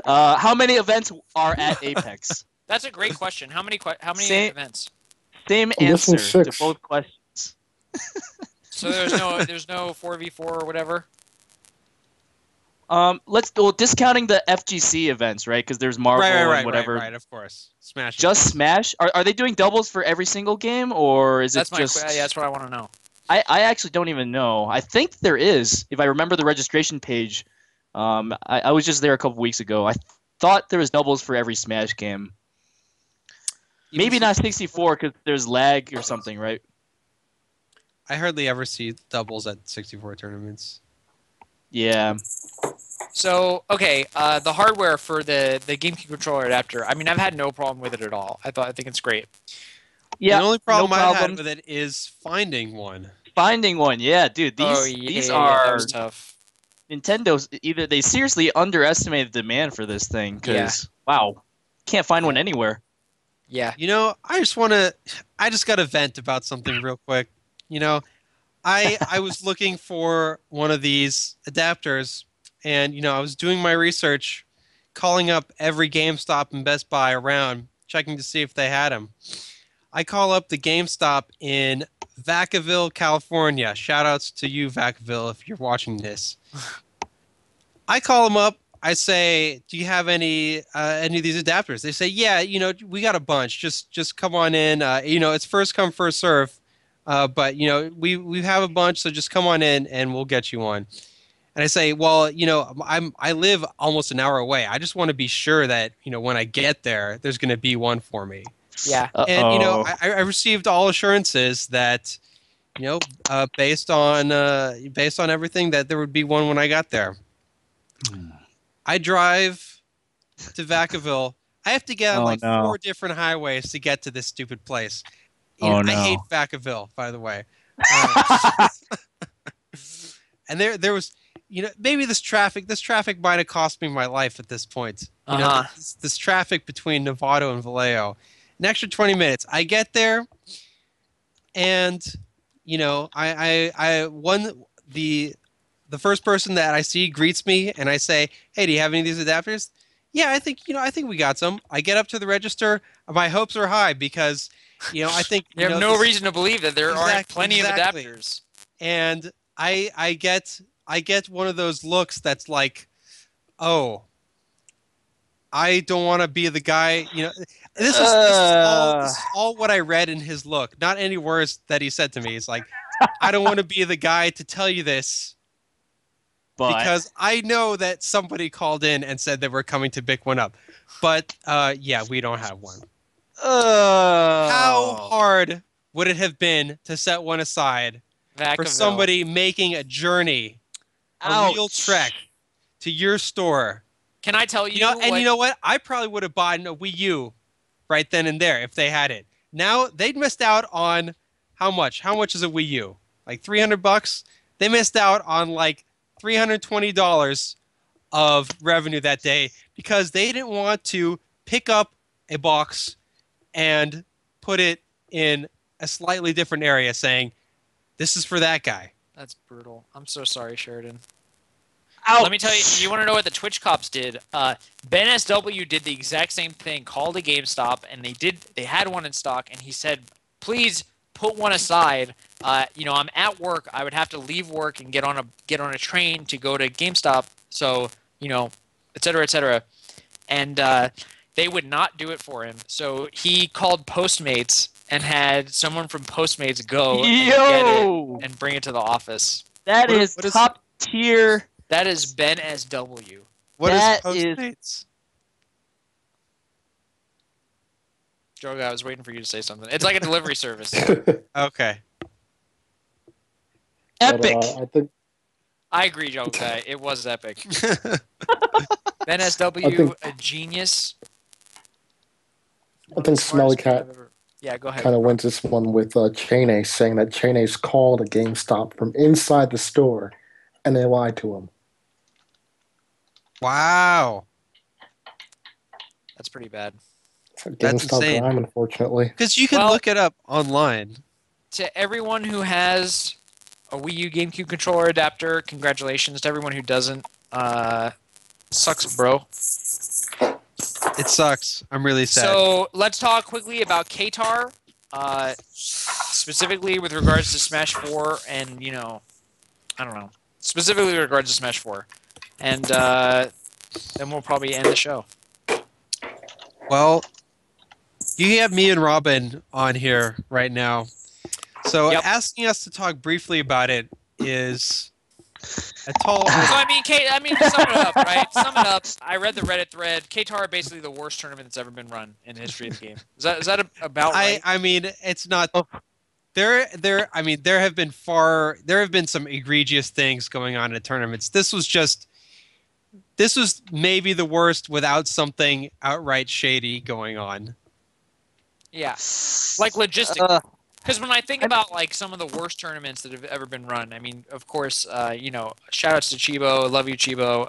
How many events are at Apex? That's a great question. How many events? Same answer to both questions. So there's no 4v4 or whatever. Discounting the FGC events, right? Because there's Marvel and whatever. Right, of course. Smash. Just Smash. Are they doing doubles for every single game, or is it just? That's what I want to know. I actually don't even know. I think there is. If I remember the registration page, I was just there a couple weeks ago. I thought there was doubles for every Smash game. Maybe not 64 because there's lag or something, right? I hardly ever see doubles at 64 tournaments. Yeah. So, okay, the hardware for the GameCube controller adapter, I mean, I've had no problem with it at all. I think it's great. Yeah, the only problem I've had with it is finding one. Finding one, yeah, dude. These are that was tough. Nintendo's either they seriously underestimated the demand for this thing because wow, can't find one anywhere. Yeah. I just got to vent about something real quick. I was looking for one of these adapters, and I was doing my research, calling up every GameStop and Best Buy around, checking to see if they had them. I call up the GameStop in Vacaville, California. Shoutouts to you, Vacaville, if you're watching this. I call them up. I say, "Do you have any of these adapters?" They say, "Yeah, we got a bunch. Just come on in. It's first come, first serve. But we have a bunch, so just come on in and we'll get you one." And I say, "Well, I live almost an hour away. I just want to be sure that when I get there, there's going to be one for me." Yeah. And I received all assurances that based on everything that there would be one when I got there. I drive to Vacaville. I have to get on 4 different highways to get to this stupid place. I hate Vacaville, by the way. And there was, maybe this traffic might have cost me my life at this point. This traffic between Novato and Vallejo. An extra 20 minutes. I get there, and the first person that I see greets me, and I say, "Hey, do you have any of these adapters?" "Yeah, I think we got some." I get up to the register. My hopes are high because I think you have no reason to believe that there aren't plenty of adapters. And I get one of those looks that's like, "Oh, I don't want to be the guy. This is all what I read in his look. Not any words that he said to me. It's like, I don't want to be the guy to tell you this because I know that somebody called in and said that we're coming to pick one up. But yeah, we don't have one. How hard would it have been to set one aside for somebody making a journey, a real trek to your store? Can I tell you? And you know what? I probably would have bought a Wii U right then and there if they had it. Now they'd missed out on how much? How much is a Wii U? Like $300? They missed out on like $320 of revenue that day because they didn't want to pick up a box and put it in a slightly different area saying, this is for that guy. That's brutal. I'm so sorry, Sheridan. Ouch. Let me tell you, you want to know what the Twitch cops did? Ben SW did the exact same thing, called a GameStop, and they had one in stock, and he said, please put one aside. I'm at work. I would have to leave work and get on a train to go to GameStop, so, et cetera, et cetera. And they would not do it for him. So he called Postmates and had someone from Postmates go and get it and bring it to the office. That is top tier. That is Ben SW. What is That Postmates? Joe, I was waiting for you to say something. It's like a delivery service. Okay. Epic. I think I agree, Joe. It was epic. Uh, Ben SW, a genius. I think Smelly Cat Yeah, go ahead. kind of went this one with Chain Ace, saying that Chain Ace called a GameStop from inside the store, and they lied to him. Wow. That's pretty bad. It's a That's GameStop insane. crime, unfortunately. Because you can look it up online. To everyone who has a Wii U GameCube controller adapter, congratulations. To everyone who doesn't, sucks, bro. It sucks. I'm really sad. So let's talk quickly about Katar, specifically with regards to Smash 4, and I don't know, specifically with regards to Smash 4, and then we'll probably end the show. Well, you have me and Robin on here right now. So asking us to talk briefly about it is a tall order. So I mean, sum it up, right? Sum it up. I read the Reddit thread. Katar basically the worst tournament that's ever been run in the history of the game. Is that about right? I mean, it's not. There have been some egregious things going on in tournaments. This was maybe the worst without something outright shady going on. Yeah, like logistics. Because when I think about like some of the worst tournaments that have ever been run, I mean, of course, shout outs to Chibo, love you, Chibo.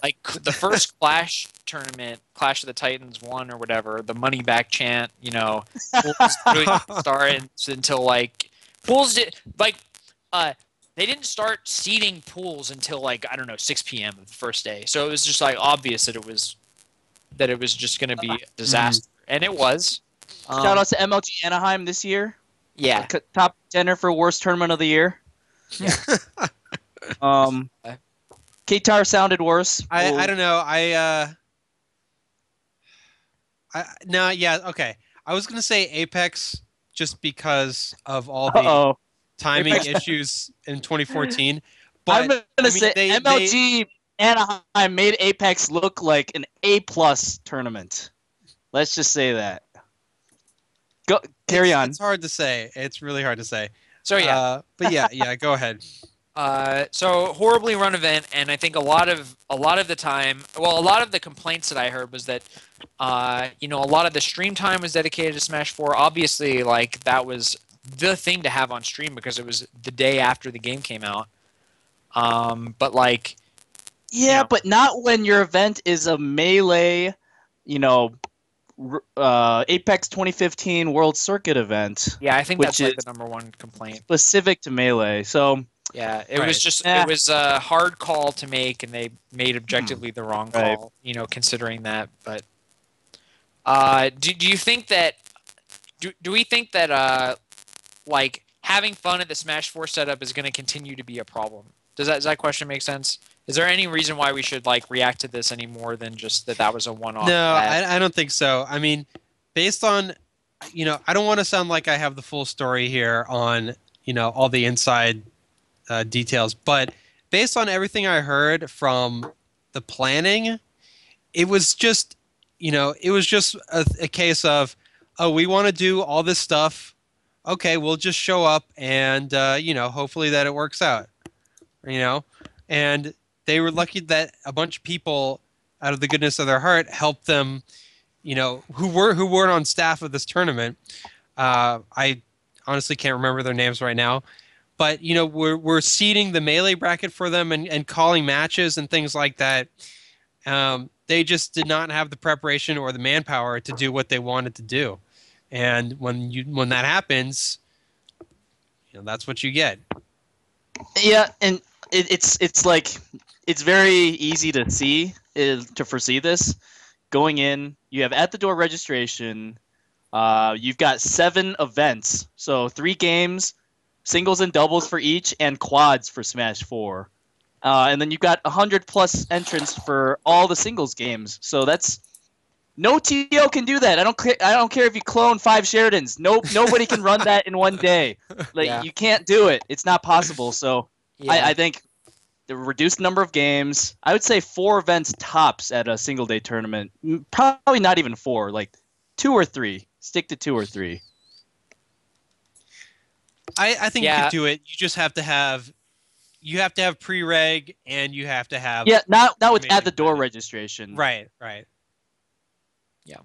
Like the first Clash tournament, Clash of the Titans 1 or whatever, the money back chant, pools really didn't start until like pools did they didn't start seeding pools until like I don't know 6 p.m. of the first day, so it was just like obvious that it was just going to be a disaster, and it was. Shout out to MLG Anaheim this year. Yeah. Top contender for worst tournament of the year. Yeah. Katar sounded worse. I don't know. Okay. I was gonna say Apex just because of all the timing issues in 2014. But I'm gonna say MLG Anaheim made Apex look like an A+ tournament. Let's just say that. Go carry on. It's hard to say. It's really hard to say. So yeah, but yeah, go ahead. So horribly run event, and I think a lot of the time, well, a lot of the complaints that I heard was that, a lot of the stream time was dedicated to Smash 4. Obviously, like that was the thing to have on stream because it was the day after the game came out. But like, but not when your event is a Melee, Apex 2015 World Circuit event. Yeah, I think that's like the number one complaint. Specific to Melee. So yeah, it was just it was a hard call to make, and they made objectively the wrong call. Considering that. But do you think that do we think that like having fun at the Smash 4 setup is going to continue to be a problem? Does that question make sense? Is there any reason why we should like react to this any more than just that was a one-off? No, I don't think so. I mean, based on, I don't want to sound like I have the full story here on, all the inside details, but based on everything I heard from the planning, it was just, a case of, oh, we want to do all this stuff. Okay, we'll just show up and, hopefully that it works out, and they were lucky that a bunch of people out of the goodness of their heart helped them, who weren't on staff of this tournament. I honestly can't remember their names right now, but we're seeding the melee bracket for them and calling matches and things like that. They just did not have the preparation or the manpower to do what they wanted to do, and when that happens, that's what you get. Yeah, and it's like it's very easy to to foresee this. Going in, you have at the door registration. You've got 7 events, so 3 games, singles and doubles for each, and quads for Smash 4. And then you've got 100+ entrants for all the singles games. So that's no TO can do that. I don't care if you clone 5 Sheridans. Nobody can run that in one day. You can't do it. It's not possible. So I think the reduced number of games. I would say 4 events tops at a single day tournament. Probably not even 4. Like 2 or 3. Stick to 2 or 3. I think you could do it. You just have to have. You have to have pre-reg, and you have to have... Yeah, not with at-the-door registration. Right. Yeah.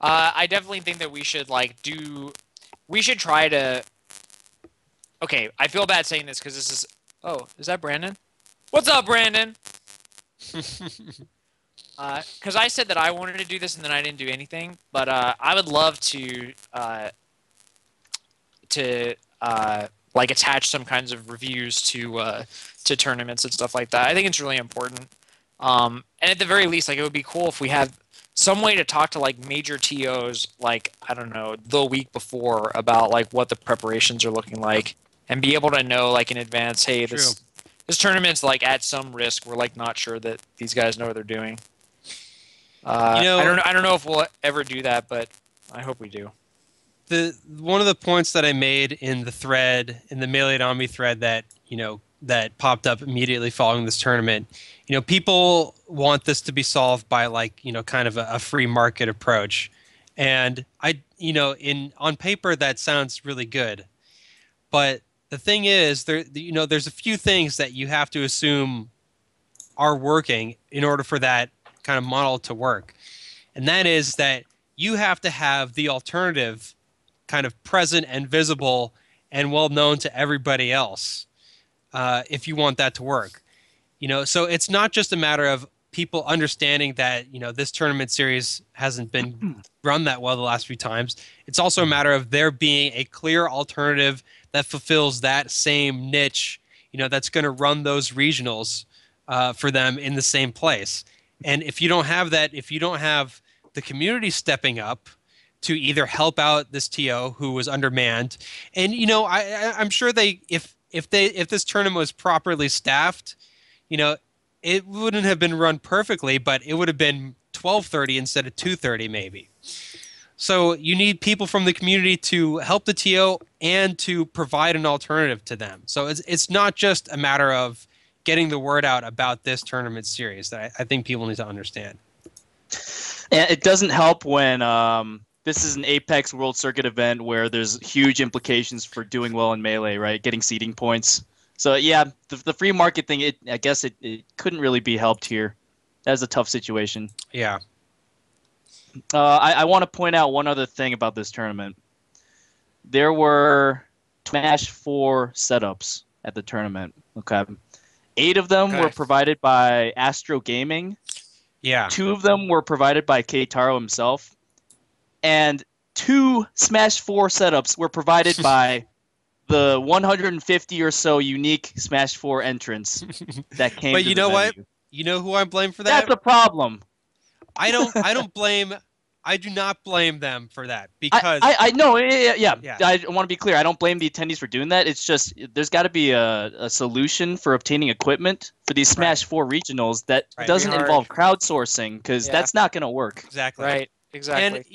I definitely think that we should, we should try to... Okay, I feel bad saying this, because this is... Oh, is that Brandon? What's up, Brandon? Because I said that I wanted to do this, and then I didn't do anything, but I would love to attach some kinds of reviews to tournaments and stuff like that. I think it's really important. And at the very least, it would be cool if we had some way to talk to major TOs, I don't know, the week before about what the preparations are looking like, and be able to know in advance, hey, this tournament's at some risk. We're not sure that these guys know what they're doing. I don't know if we'll ever do that, but I hope we do. One of the points that I made in the thread, in the Melee Army thread that popped up immediately following this tournament, people want this to be solved by kind of a free market approach, and on paper that sounds really good, but the thing is there's a few things that you have to assume are working in order for that kind of model to work, and that is that you have to have the alternative kind of present and visible and well known to everybody else if you want that to work. So it's not just a matter of people understanding that this tournament series hasn't been run that well the last few times. It's also a matter of there being a clear alternative that fulfills that same niche, that's going to run those regionals for them in the same place. And if you don't have that, if you don't have the community stepping up to either help out this TO who was undermanned, and I'm sure if this tournament was properly staffed, it wouldn't have been run perfectly, but it would have been 12:30 instead of 2:30 maybe. So you need people from the community to help the TO and to provide an alternative to them. So it's not just a matter of getting the word out about this tournament series that I think people need to understand. And it doesn't help when this is an Apex World Circuit event where there's huge implications for doing well in Melee, right? Getting seeding points. So yeah, the free market thing, I guess it couldn't really be helped here. That was a tough situation. Yeah. I want to point out one other thing about this tournament. There were Smash 4 setups at the tournament. Okay. 8 of them were provided by Astro Gaming. Yeah. 2 of them were provided by Keitaro himself. And 2 Smash 4 setups were provided by the 150 or so unique Smash 4 entrants that came. But you know what? You know who I blame for that? That's a problem. I don't blame I do not blame them for that because I know, yeah. Yeah. I want to be clear. I don't blame the attendees for doing that. It's just there's got to be a solution for obtaining equipment for these Smash 4 regionals that Right. doesn't Hard. involve crowdsourcing, because Yeah. that's not going to work. exactly. Right. Exactly. And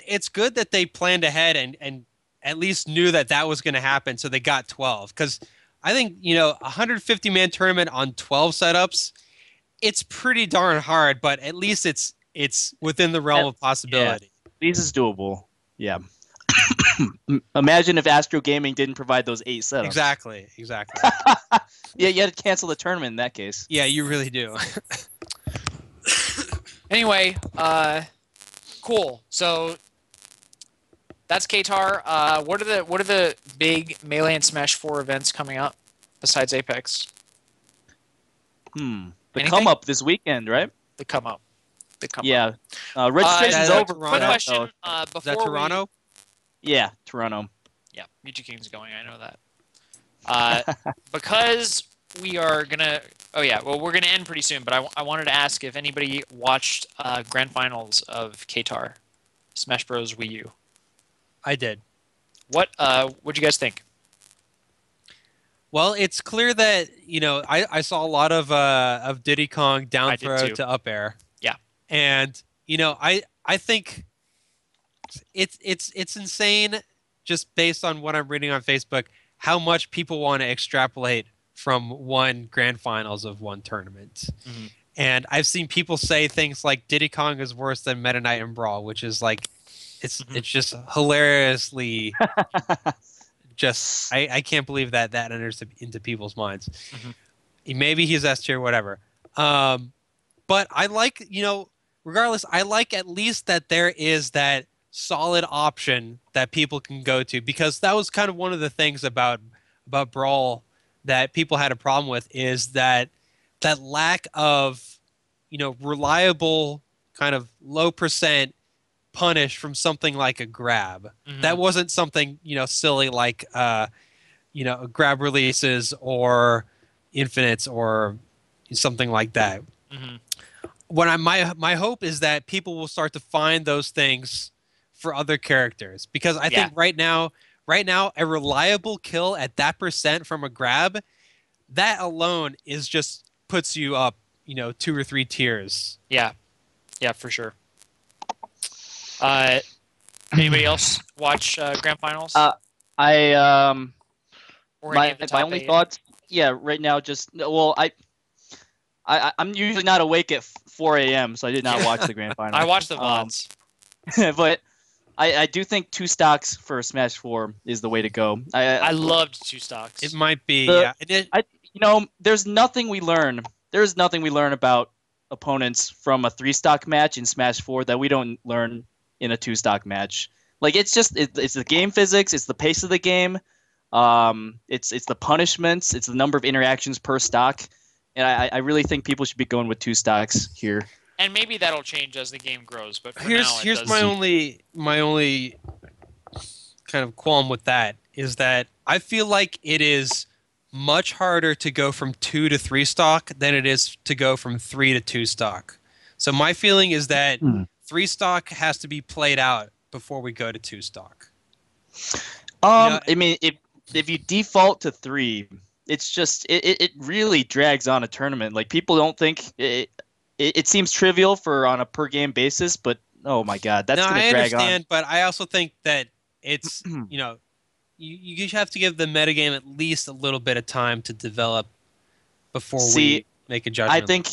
it's good that they planned ahead and at least knew that was going to happen, so they got 12. Because I think 150-man tournament on 12 setups, it's pretty darn hard, but at least it's within the realm of possibility. This is doable. Yeah. Imagine if Astro Gaming didn't provide those 8 setups. Exactly. Yeah, you had to cancel the tournament in that case. Yeah, you really do. Anyway, cool. So that's Qatar. What are the big Melee and Smash 4 events coming up besides Apex? The Anything? come up this weekend, right? The come up. Yeah. Registration's Is that over. Toronto? Quick now, question. so- Is Before that Toronto? Yeah, Toronto. Yeah, Mewtwo King's going. I know that. Because we are gonna. Oh yeah. Well, we're gonna end pretty soon. But I wanted to ask if anybody watched grand finals of Qatar, Smash Bros. Wii U. I did. What'd you guys think? Well, it's clear that I saw a lot of Diddy Kong down I did throw too. to up air. Yeah. And I think it's insane, just based on what I'm reading on Facebook, how much people want to extrapolate from one grand finals of one tournament. Mhm. And I've seen people say things like Diddy Kong is worse than Meta Knight and Brawl, which is like it's just hilariously just I can't believe that enters into people's minds. Maybe he's S tier, whatever. But I like, regardless, I like at least that there is that solid option that people can go to, because that was kind of one of the things about Brawl that people had a problem with, is that lack of, reliable kind of low percent punish from something like a grab. That wasn't something, silly like, grab releases or infinites or something like that. My hope is that people will start to find those things for other characters, because I think right now a reliable kill at that percent from a grab, that alone is just puts you up 2 or 3 tiers. Yeah, for sure. Anybody else watch grand finals? Or any of the My top only 8? thoughts, right now, I'm usually not awake at 4 a.m., so I did not watch the grand final. I watched the VODs. But I do think 2 stocks for Smash 4 is the way to go. I loved 2 stocks. It might be, there's nothing we learn. There's nothing we learn about opponents from a 3-stock match in Smash 4 that we don't learn in a 2-stock match. Like, it's the game physics, it's the pace of the game, it's the punishments, it's the number of interactions per stock, and I really think people should be going with 2 stocks here. And maybe that'll change as the game grows. But for here's now, here's my only kind of qualm with that, is that I feel like it is much harder to go from 2 to 3 stock than it is to go from 3 to 2 stock. So my feeling is that 3 stock has to be played out before we go to 2 stock. I mean, if you default to 3, it's just it really drags on a tournament. Like, people don't think it seems trivial on a per game basis, but oh my god, that's going to drag on. I understand, but I also think that it's you have to give the metagame at least a little bit of time to develop before we make a judgment. I think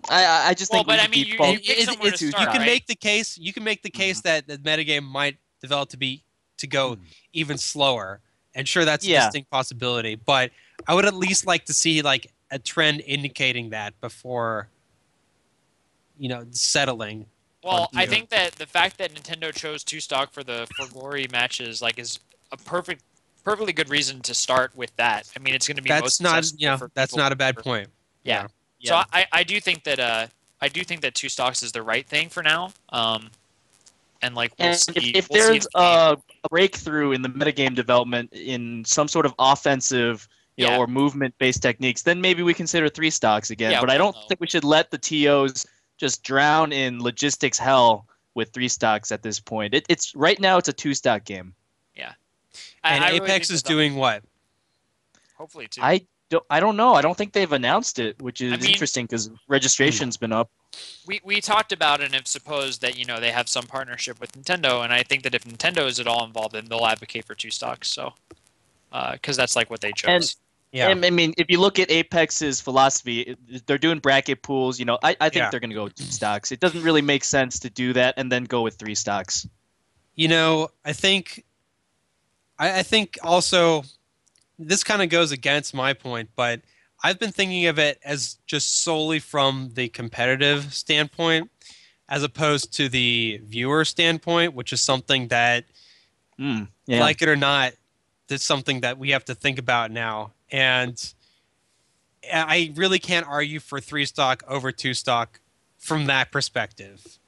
I just think. Well, but I mean, you pick somewhere to start, you can right? make the case. You can make the case that the metagame might develop to go even slower, and sure, that's a distinct possibility. But I would at least like to see like a trend indicating that before settling. Well, I think that the fact that Nintendo chose 2 stock for Glory matches is a perfectly good reason to start with that. I mean, it's going to be that's not a bad point. Yeah. So I do think that 2 stocks is the right thing for now. And we'll see. If there's a breakthrough in the metagame development in some sort of offensive or movement-based techniques, then maybe we consider 3 stocks again. But I don't think we should let the TOs just drown in logistics hell with 3 stocks at this point. It's right now it's a 2-stock game. Yeah. And I really Apex think is that doing what? hopefully too. I don't know. I don't think they've announced it, which is I mean- interesting because registration's been up. We talked about it and have supposed that they have some partnership with Nintendo, and I think that if Nintendo is at all involved, then they'll advocate for 2 stocks. So, because that's like what they chose. Yeah. And I mean, if you look at Apex's philosophy, they're doing bracket pools. I think Yeah. they're going to go with 2 stocks. It doesn't really make sense to do that and then go with 3 stocks. I think also this kind of goes against my point, but I've been thinking of it as just solely from the competitive standpoint as opposed to the viewer standpoint, which is something that, Yeah. like it or not, that's something that we have to think about now. And I really can't argue for 3 stock over 2 stock from that perspective.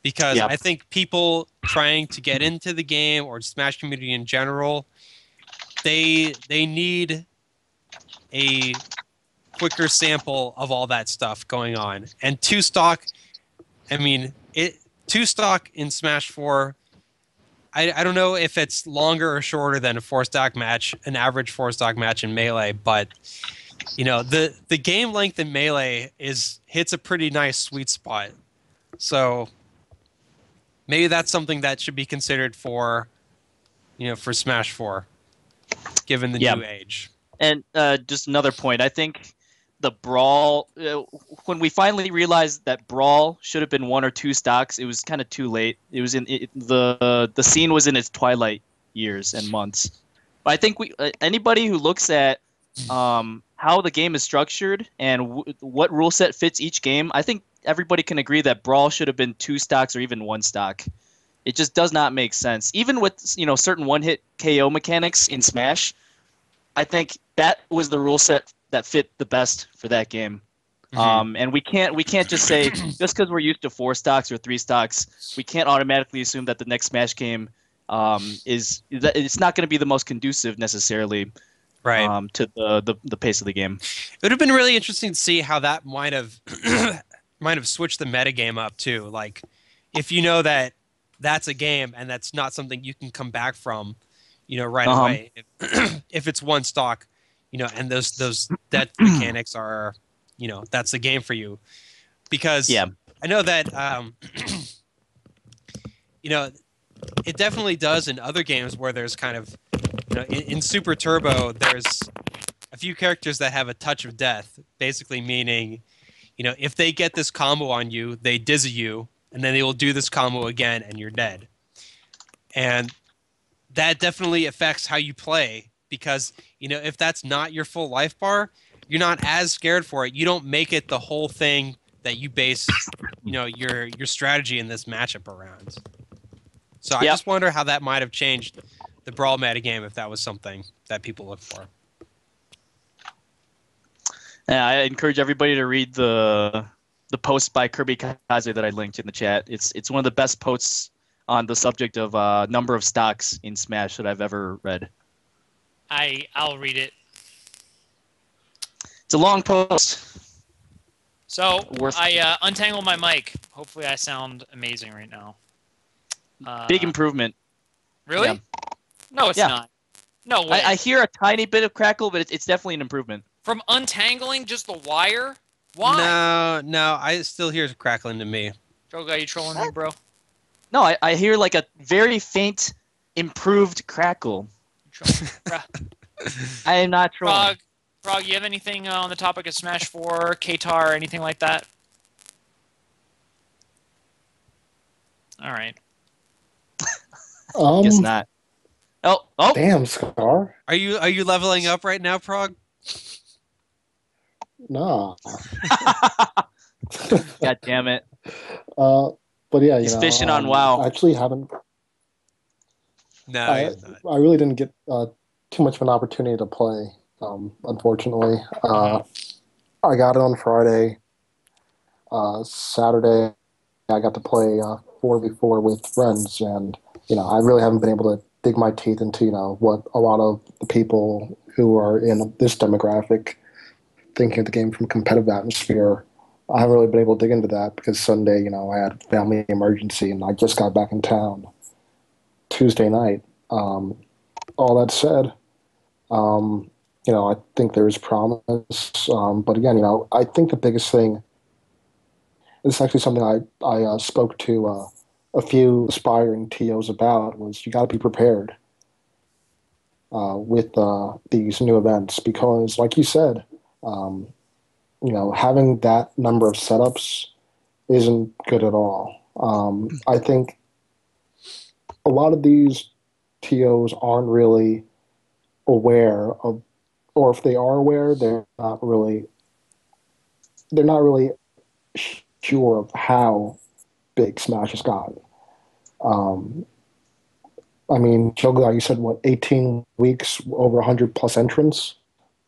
Because Yep. I think people trying to get into the game or Smash community in general, they need a quicker sample of all that stuff going on. And 2 stock, 2 stock in Smash 4, I don't know if it's longer or shorter than a 4-stock match, an average 4-stock match in Melee, but the game length in Melee hits a pretty nice sweet spot. So maybe that's something that should be considered for Smash 4, given the new age. And just another point, I think the Brawl, when we finally realized that Brawl should have been 1 or 2 stocks, it was kind of too late. It was the scene was in its twilight years and months. But I think anybody who looks at how the game is structured and what rule set fits each game, I think everybody can agree that Brawl should have been 2 stocks or even 1 stock. It just does not make sense. Even with certain one-hit KO mechanics in Smash, I think that was the rule set that fit the best for that game. And we can't just say just because we're used to 4 stocks or 3 stocks, we can't automatically assume that the next Smash game it's not going to be the most conducive necessarily, right, to the pace of the game. It would have been really interesting to see how that might have switched the metagame up too. Like, if you know that that's a game and that's not something you can come back from, right away. If it's 1 stock, and those that mechanics are, that's the game for you. Because I know that, it definitely does in other games where there's kind of, in Super Turbo, there's a few characters that have a touch of death, basically meaning, if they get this combo on you, they dizzy you, and then they will do this combo again, and you're dead. And that definitely affects how you play, because, if that's not your full life bar, you're not as scared for it. You don't make it the whole thing that you base, your strategy in this matchup around. So I just wonder how that might have changed the Brawl metagame if that was something that people look for. Yeah, I encourage everybody to read the post by Kirby Kaze that I linked in the chat. It's one of the best posts on the subject of number of stocks in Smash that I've ever read. I'll read it. It's a long post. So I untangled my mic. Hopefully I sound amazing right now. Big improvement. Really? Yeah. No, it's not. No way. I hear a tiny bit of crackle, but it's definitely an improvement. From untangling just the wire? Why? No, I still hear it crackling to me. Joe, are you trolling me, bro? No, I hear like a very faint, improved crackle. I am not trolling. Frog, you have anything on the topic of Smash 4, K-Tar, anything like that? All right. Guess not. Oh! Damn, Scar. Are you leveling up right now, Prog? No. God damn it. But yeah, He's fishing on WoW. I actually haven't. No, I really didn't get too much of an opportunity to play, unfortunately. I got it on Friday. Saturday, I got to play 4v4 with friends, and I really haven't been able to dig my teeth into what a lot of the people who are in this demographic thinking of the game from a competitive atmosphere I haven't really been able to dig into that because Sunday, I had a family emergency and I just got back in town Tuesday night. All that said, I think there is promise. But again, I think the biggest thing is actually something I spoke to a few aspiring TOs about was you got to be prepared with these new events because, like you said, having that number of setups isn't good at all. I think a lot of these TOs aren't really aware of, or if they are aware, they're not really sure of how big Smash has gotten. Um, I mean, Joe, you said what, 18 weeks, over 100 plus entrants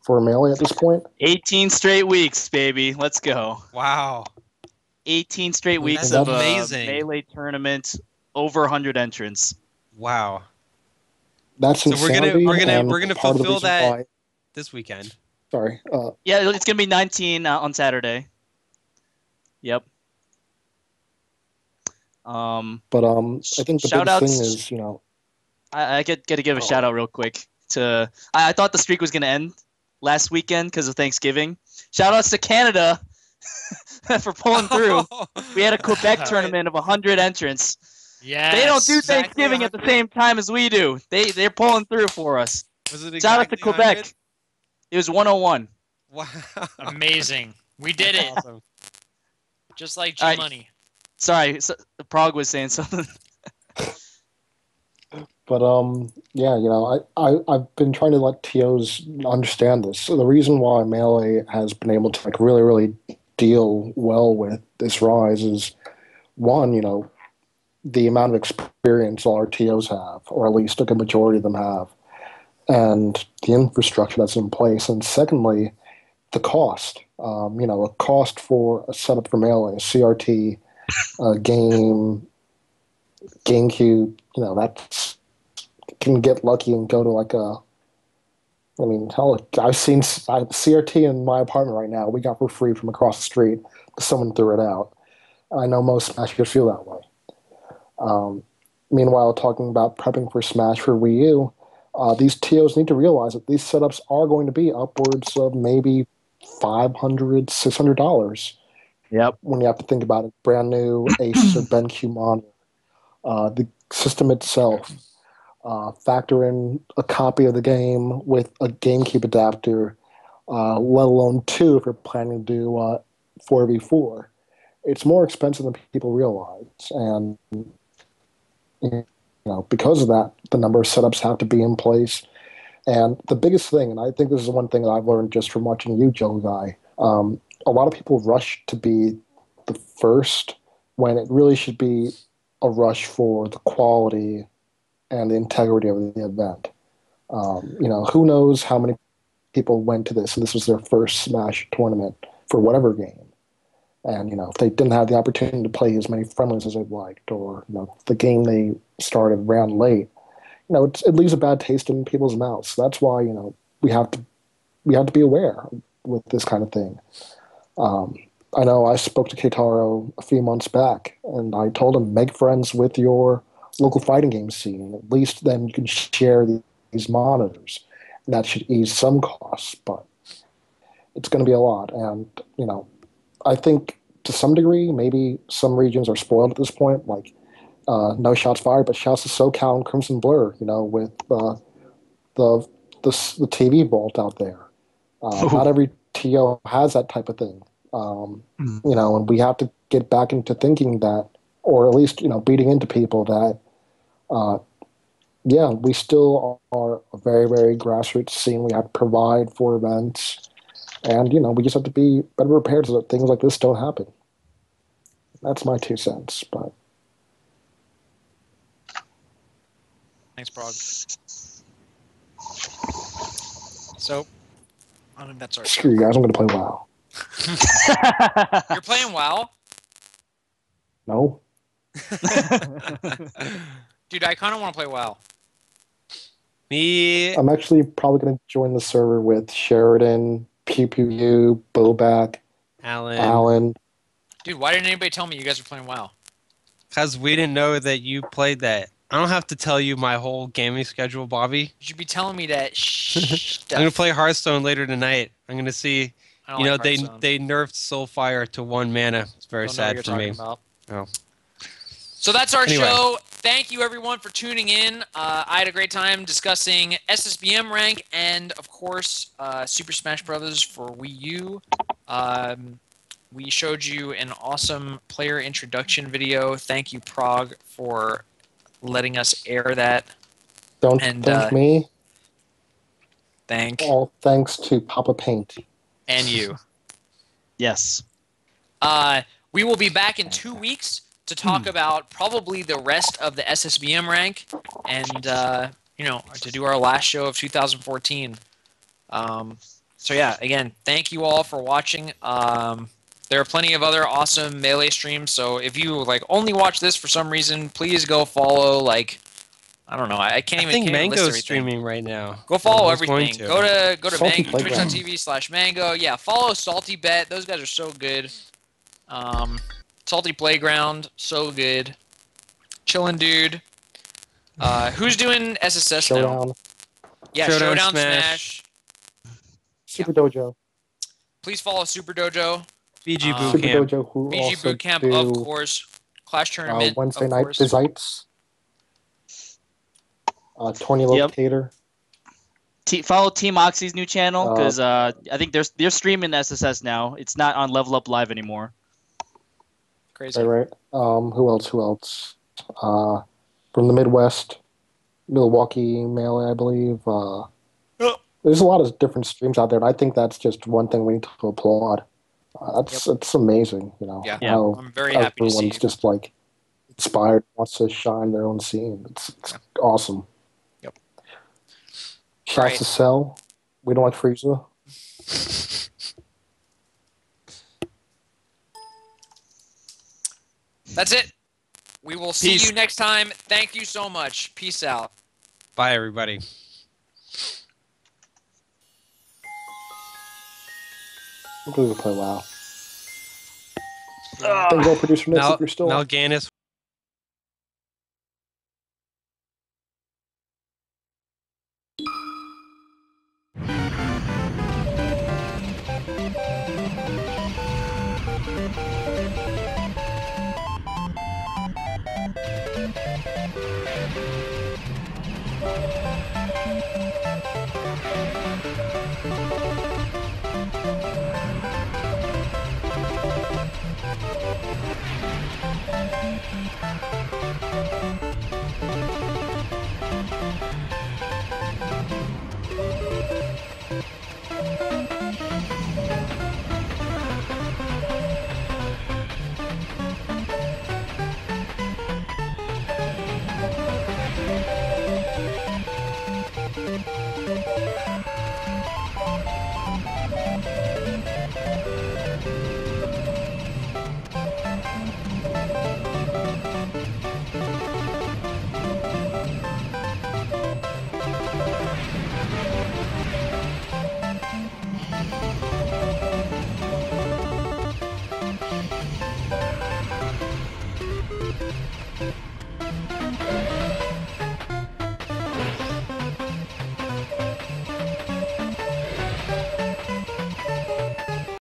for Melee at this point? 18 straight weeks, baby. Let's go. Wow. 18 straight weeks That's of a amazing. Melee tournament, over 100 entrants. Wow. That's So insanity. we're gonna part of the fulfill reason that why, this weekend. sorry. Yeah, it's gonna be 19 on Saturday. Yep. But I think the biggest thing is, I got to give a shout out real quick to. I thought the streak was gonna end last weekend because of Thanksgiving. Shout outs to Canada for pulling through. We had a Quebec tournament of 100 entrants. Yes. They don't do Exactly Thanksgiving at the 100? same time as we do. They're pulling through for us. Was it Shout out to exactly Quebec. 100? It was 101. Wow. Amazing. We did it. Awesome. Just like All right. G-Money. Sorry, Prague was saying something. But yeah, I've been trying to let TOs understand this. So the reason why Melee has been able to really, really deal well with this rise is one, the amount of experience all our TOs have, or at least a good majority of them have, and the infrastructure that's in place. And secondly, the cost. A cost for a setup for Melee, a CRT, a game, GameCube, that's can get lucky and go to hell, I've seen CRT in my apartment right now. We got for free from across the street. Someone threw it out. I know most Smashers feel that way. Meanwhile, talking about prepping for Smash for Wii U, these TOs need to realize that these setups are going to be upwards of maybe $500, $600. Yep. When you have to think about it, brand new Ace or BenQ monitor, the system itself, factor in a copy of the game with a GameCube adapter, let alone two if you're planning to do 4v4. It's more expensive than people realize, and because of that, the number of setups have to be in place. And the biggest thing, and I think this is one thing that I've learned just from watching you, Joe Guy, a lot of people rush to be the first when it really should be a rush for the quality and the integrity of the event. Who knows how many people went to this, and this was their first Smash tournament for whatever game. And, if they didn't have the opportunity to play as many friendlies as they'd liked, or, the game they started ran late, it leaves a bad taste in people's mouths. So that's why, we have to be aware with this kind of thing. I know I spoke to Keitaro a few months back, and I told him, make friends with your local fighting game scene. At least then you can share these monitors. And that should ease some costs, but it's going to be a lot. And, I think to some degree, maybe some regions are spoiled at this point, like no shots fired, but shouts to SoCal and Crimson Blur, with the TV vault out there. Not every TO has that type of thing. And we have to get back into thinking that, or at least, beating into people that, we still are a very, very grassroots scene. We have to provide for events. And, we just have to be better prepared so that things like this don't happen. That's my 2 cents. But Thanks, Prague. So, I think that's our screw you guys, I'm going to play WoW. You're playing WoW? No? Dude, I kind of want to play WoW. Me. I'm actually probably going to join the server with Sheridan, Pew Pew U, Bowback, Alan. Alan, Dude, why didn't anybody tell me you guys were playing WoW? Because we didn't know that you played that. I don't have to tell you my whole gaming schedule, Bobby. You should be telling me that I'm gonna play Hearthstone later tonight. I'm gonna see. I don't like Hearthstone. They nerfed Soulfire to 1 mana. It's very Don't know what sad you're for talking me. about. Oh. So that's our Anyway. show. Thank you, everyone, for tuning in. I had a great time discussing SSBM rank and, of course, Super Smash Bros. For Wii U. We showed you an awesome player introduction video. Thank you, Prague, for letting us air that. Don't And, thank me. Thank Thanks to Papa Paint. and you. Yes. We will be back in 2 weeks to talk about probably the rest of the SSBM rank and, to do our last show of 2014. So, yeah, again, thank you all for watching. There are plenty of other awesome Melee streams, so if you, only watch this for some reason, please go follow, I don't know. I can't I even. think can't even list Mango's everything. streaming right now. Go follow I was going everything. to. Go to Salty Mango, Playground. twitch.tv/Mango. Yeah, follow Salty Bet. Those guys are so good. Salty Playground, so good. Chillin' dude. Who's doing SSS now? Showdown. Yeah, Showdown Showdown Smash. Smash. Super Dojo. Please follow Super Dojo. BG Super Boot Super Camp. Dojo, who BG also Bootcamp, do of course. Clash Tournament, Wednesday of night course. Bizites. Tourney Yep. Locator. Follow Team Oxy's new channel because Uh, I think they're streaming SSS now. It's not on Level Up Live anymore. Crazy. Right. Who else? From the Midwest, Milwaukee Melee, I believe. There's a lot of different streams out there, and I think that's just one thing we need to applaud. It's amazing, Yeah. how I'm very happy to see everyone's you. just inspired, wants to shine their own scene. It's awesome. Yep. Shouts Right. to Cell. We don't like Frieza. That's it. We will see Peace. you next time. Thank you so much. Peace out. Bye, everybody. I'm going to play WoW. Then go producer Nick if you're still Mal'Ganis